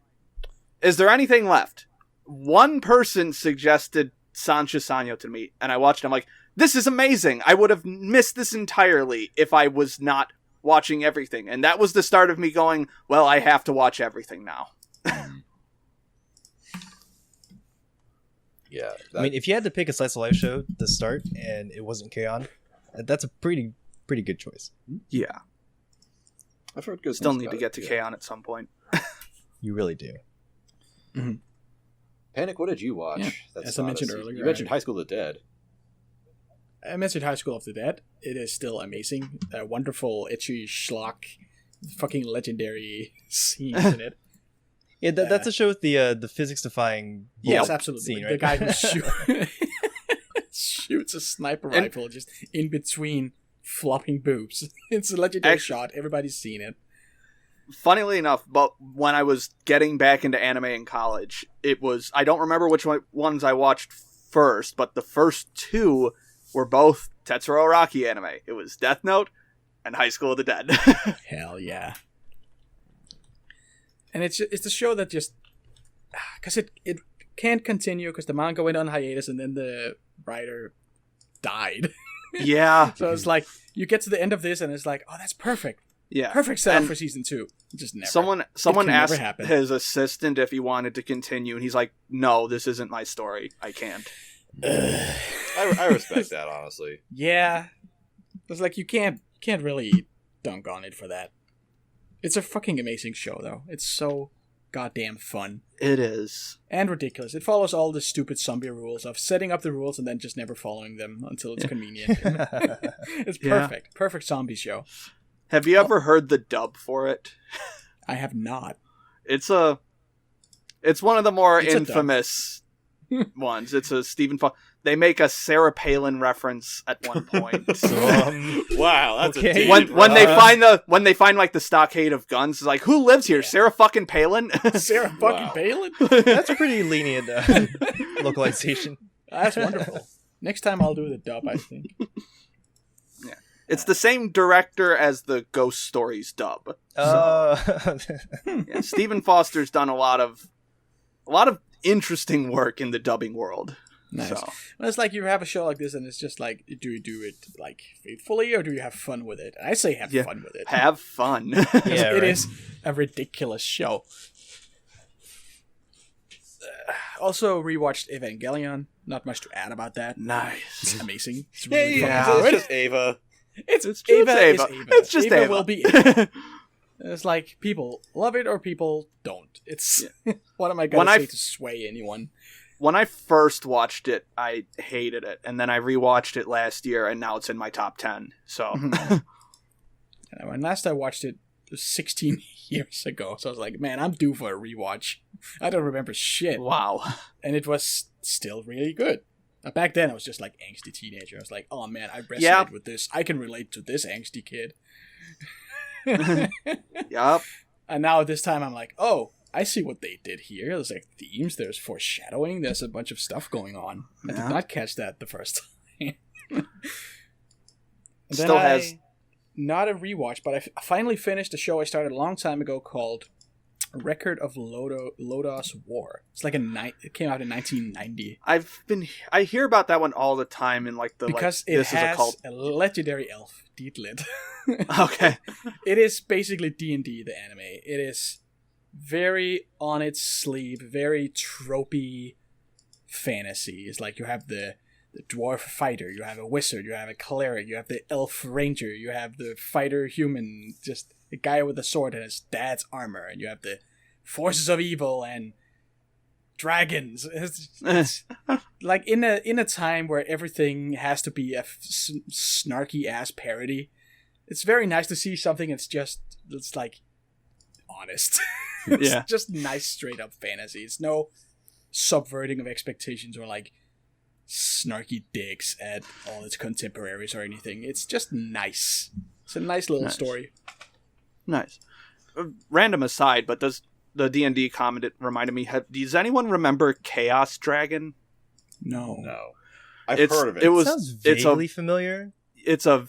is there anything left? One person suggested Sancha Sanyo to me, and I watched it. I'm like, this is amazing. I would have missed this entirely if I was not watching everything. And that was the start of me going, well, I have to watch everything now. Yeah. I mean, if you had to pick a Slice of Life show to start and it wasn't K-On!, that's a pretty good choice. Yeah. I've heard good Still things need to about get to it, K-On! At some point. You really do. Mm-hmm. Panic, what did you watch? Yeah, as I mentioned earlier. You mentioned High School of the Dead. I mentioned High School of the Dead. It is still amazing. Wonderful, ecchi, schlock, fucking legendary scenes in it. Yeah, that's a show with the physics-defying yes, absolutely. Scene, right? The guy who shoots a sniper rifle just in between flopping boobs. It's a legendary shot. Everybody's seen it. Funnily enough, but when I was getting back into anime in college, I don't remember which ones I watched first, but the first two were both Tetsuro Araki anime. It was Death Note and High School of the Dead. Hell yeah. And it's a show that just... Because it can't continue because the manga went on hiatus and then the writer died. Yeah. So it's like, you get to the end of this and it's like, oh, that's perfect. Yeah. Perfect setup for season 2. Just never. Someone asked his assistant if he wanted to continue, and he's like, no, this isn't my story. I can't. I respect that, honestly. Yeah. It's like, you can't really dunk on it for that. It's a fucking amazing show, though. It's so goddamn fun. It is. And ridiculous. It follows all the stupid zombie rules of setting up the rules and then just never following them until it's convenient. It's perfect. Yeah. Perfect zombie show. Have you ever heard the dub for it? I have not. It's one of the more infamous ones. It's a Stephen Foster. They make a Sarah Palin reference at one point. Wow, that's okay. When they find like the stockade of guns, it's like, who lives here? Yeah. Sarah fucking Palin? Sarah fucking Palin? That's a pretty lenient localization. That's wonderful. Next time I'll do the dub, I think. Yeah. It's the same director as the Ghost Stories dub. Yeah, Stephen Foster's done a lot of interesting work in the dubbing world. Nice. So. Well, it's like you have a show like this and it's just like, do you do it like faithfully or do you have fun with it? I say have fun with it. Have fun. Yeah, it is a ridiculous show. Also rewatched Evangelion. Not much to add about that. Nice. It's amazing. It's really it's just Ava. It's just Ava. Ava. It's just Ava. Will be it. It's like people love it or people don't. It's what am I going to say to sway anyone? When I first watched it, I hated it, and then I rewatched it last year, and now it's in my top 10. So, when last I watched it, it was 16 years ago. So I was like, man, I'm due for a rewatch. I don't remember shit. Wow. And it was still really good. Back then, I was just like angsty teenager. I was like, oh man, I resonate with this. I can relate to this angsty kid. Yup. And now this time, I'm like, oh, I see what they did here. There's like themes, there's foreshadowing, there's a bunch of stuff going on. I did not catch that the first time. Still has not a rewatch, but I finally finished a show I started a long time ago called Record of Lodoss War. It's like it came out in 1990. I hear about that one all the time in like the because like, it has a legendary elf, Dietlit. Okay. It is basically D&D, the anime. It is very on its sleeve, very tropey fantasy. It's like you have the dwarf fighter, you have a wizard, you have a cleric, you have the elf ranger, you have the fighter human, just a guy with a sword and his dad's armor, and you have the forces of evil and dragons. It's like in a time where everything has to be a snarky ass parody. It's very nice to see something that's like honest. It's just nice straight up fantasy. It's no subverting of expectations or like snarky digs at all its contemporaries or anything. It's just nice. It's a nice little story. Nice. Random aside, but does the D&D comment, it reminded me, does anyone remember Chaos Dragon? No. I've heard of it. It sounds vaguely familiar. It's a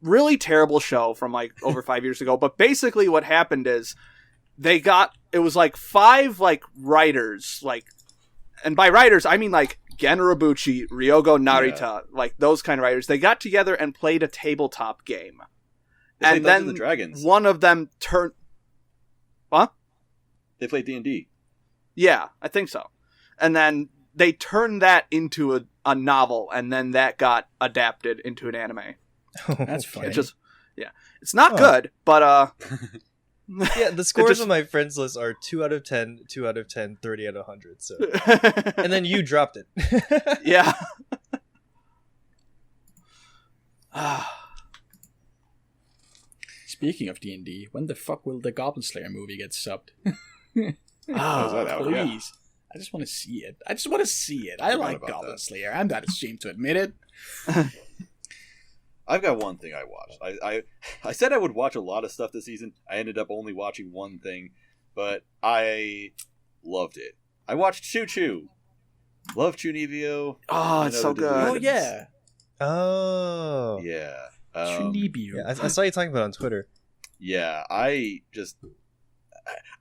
really terrible show from like over 5 years ago, but basically what happened is it was like 5 like writers, like, and by writers I mean like Gen Urobuchi, Ryogo Narita, like those kind of writers. They got together and played a tabletop game. And then the Dragons. One of them turned... What? They played D&D. Yeah, I think so. And then they turned that into a novel, and then that got adapted into an anime. That's funny. It's not good, but yeah, the scores on my friends list are 2 out of 10, 2 out of 10, 30 out of 100. So, and then you dropped it. Yeah. Speaking of D&D, when the fuck will the Goblin Slayer movie get subbed? Is that out? Please. Yeah. I just want to see it. I like Goblin Slayer. I'm not ashamed to admit it. I've got one thing I watched. I said I would watch a lot of stuff this season. I ended up only watching one thing, but I loved it. I watched Choo. Love Chuunibyou. Oh, it's so good. Oh, yeah. Oh. Yeah. Chuunibyou. Yeah, I saw you talking about it on Twitter. Yeah, I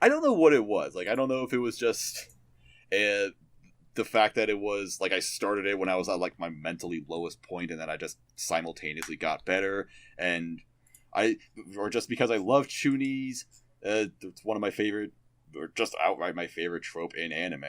don't know what it was. Like, I don't know if it was just the fact that it was, like, I started it when I was at, like, my mentally lowest point, and then I just simultaneously got better, or just because I love Chunies. It's one of my favorite, or just outright my favorite trope in anime.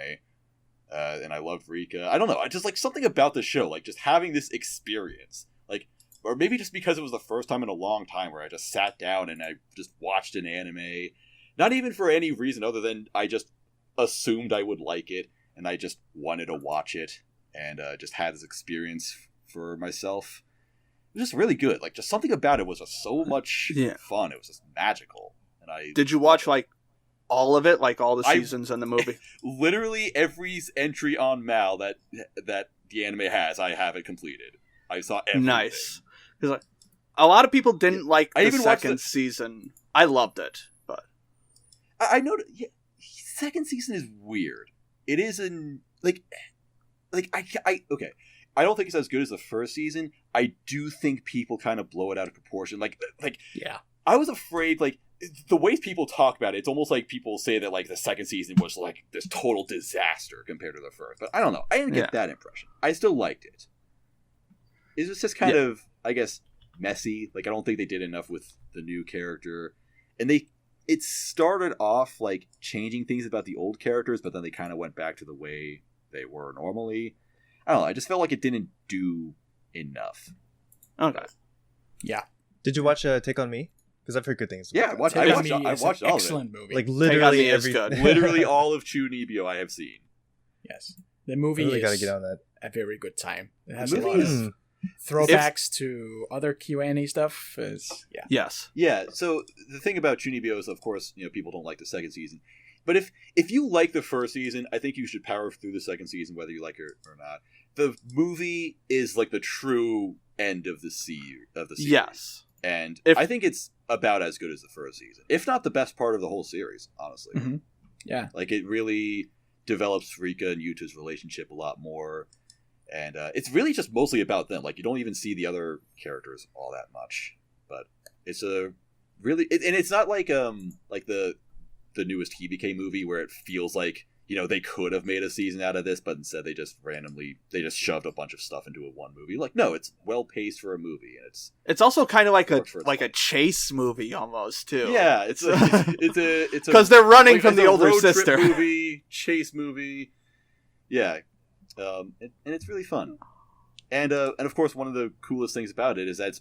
And I love Rika. I don't know. I just, like, something about the show, like, just having this experience, like, or maybe just because it was the first time in a long time where I just sat down and I just watched an anime, not even for any reason other than I just assumed I would like it, and I just wanted to watch it, and just had this experience for myself. It was just really good. Like, just something about it was just so much fun. It was just magical. And Did you watch, like, all of it? Like, all the seasons in the movie? Literally every entry on Mal that the anime has, I have it completed. I saw everything. Nice. Because like, a lot of people didn't like the even second season. I loved it, but I know. Yeah, second season is weird. It isn't like okay. I don't think it's as good as the first season. I do think people kind of blow it out of proportion. Like yeah. I was afraid, like, the way people talk about it, it's almost like people say that, like, the second season was like this total disaster compared to the first. But I don't know. I didn't get that impression. I still liked it. It was just kind of, I guess, messy. Like, I don't think they did enough with the new character. And it started off, like, changing things about the old characters, but then they kind of went back to the way they were normally. I don't know. I just felt like it didn't do enough. Okay. Yeah. Did you watch Take On Me? Because I've heard good things. Yeah, I watched all of it. Excellent movie. Like, literally literally all of Chuunibyou I have seen. Yes. The movie really is got to get on that. A very good time. It has a lot of throwbacks to other Q&A stuff. Yes. Yeah, so the thing about Chuunibyou is, of course, people don't like the second season. But if you like the first season, I think you should power through the second season, whether you like it or not. The movie is like the true end of the series. Yes. And I think it's about as good as the first season, if not the best part of the whole series, honestly. Mm-hmm. Yeah. Like, it really develops Rika and Yuta's relationship a lot more. And it's really just mostly about them. Like, you don't even see the other characters all that much. But it's a really... and it's not like the the newest Hibike movie, where it feels like, you know, they could have made a season out of this, but instead they just shoved a bunch of stuff into a one movie. Like, no, it's well paced for a movie, and it's also kind of like a chase movie almost too. Yeah, it's because they're running like, from the older road sister. Trip movie, chase movie, yeah, and it's really fun. And of course, one of the coolest things about it is that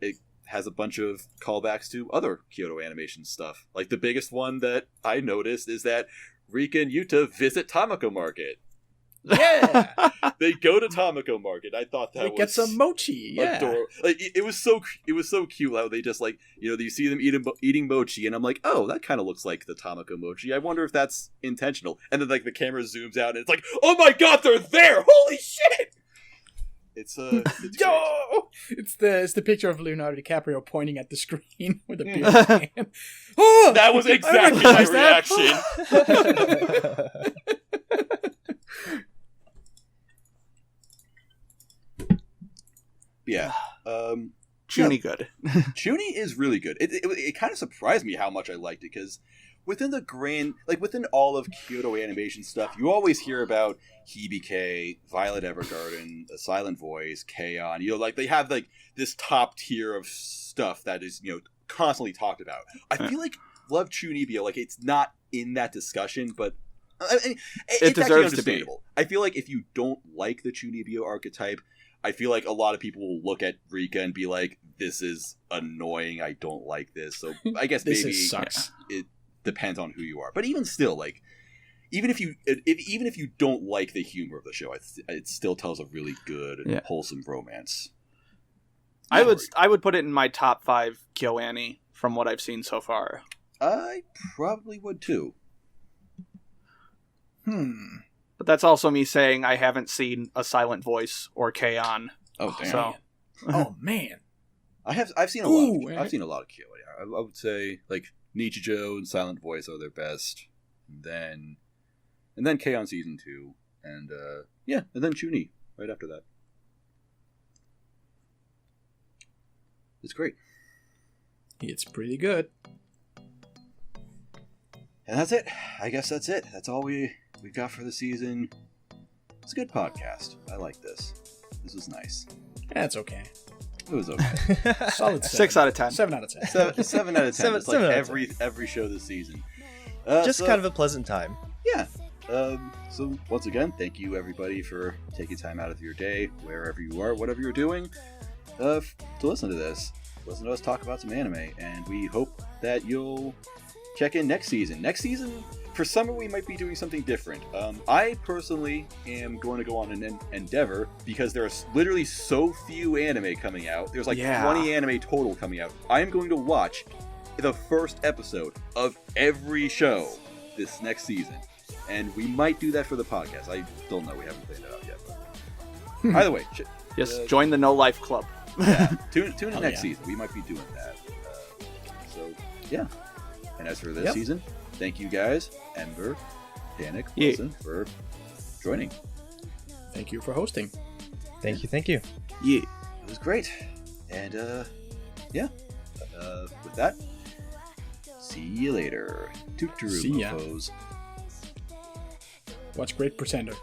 it has a bunch of callbacks to other Kyoto Animation stuff. Like, the biggest one that I noticed is that Rika and Yuta visit Tamako Market. Yeah, they go to Tamako Market. I thought that was get some mochi. Yeah, adorable. Like, it was so cute how they just, like, you know, you see them eating mochi, and I'm like, oh, that kind of looks like the Tamako mochi. I wonder if that's intentional. And then, like, the camera zooms out, and it's like, oh my god, they're there! Holy shit! It's yo! It's the picture of Leonardo DiCaprio pointing at the screen with a beer can. Oh, that was exactly my reaction. Yeah. Chuuni good. Chuuni is really good. It kind of surprised me how much I liked it, because within within all of Kyoto Animation stuff, you always hear about Hibike, Violet Evergarden, A Silent Voice, K-On! You know, like, they have, like, this top tier of stuff that is, you know, constantly talked about. I feel like Love Chuunibyou, like, it's not in that discussion, but I mean, it's deserves to be. I feel like if you don't like the Chuunibyou archetype, I feel like a lot of people will look at Rika and be like, this is annoying, I don't like this. So I guess maybe sucks. It depends on who you are. But even still, like, even if you don't like the humor of the show, it still tells a really good, wholesome romance. I would put it in my top 5 KyoAni from what I've seen so far. I probably would too. But that's also me saying I haven't seen A Silent Voice or K-On! Oh damn! So. Oh man, I've seen a lot. I've seen a lot of KyoAni. I would say, like, Nichijou and Silent Voice are their best, and then K-On! Season 2, and and then Chuuni right after that. It's great. It's pretty good. And that's it. I guess that's it. That's all we've got for the season. It's a good podcast. I like this. This was nice. Yeah, it's okay. It was okay. Solid 6 out of 10. 7 out of 10. 7 out of 10. It's like every show this season. Just kind of a pleasant time. Yeah. So once again, thank you everybody for taking time out of your day, wherever you are, whatever you're doing, to listen to this. Listen to us talk about some anime, and we hope that you'll check in next season. Next season, for summer, we might be doing something different. I personally am going to go on an endeavor, because there are literally so few anime coming out. There's like 20 anime total coming out. I am going to watch the first episode of every show this next season. And we might do that for the podcast. I don't know. We haven't planned it out yet. But either way. Yes, join the No Life Club. Yeah, tune in next season. We might be doing that. So, yeah. And as for this season, thank you guys, Ember, Danik, Wilson, for joining. Thank you for hosting. Thank you. Yeah. It was great. And, with that, see you later. Toot-tooroo, See ya. mofos. Watch Great Pretender.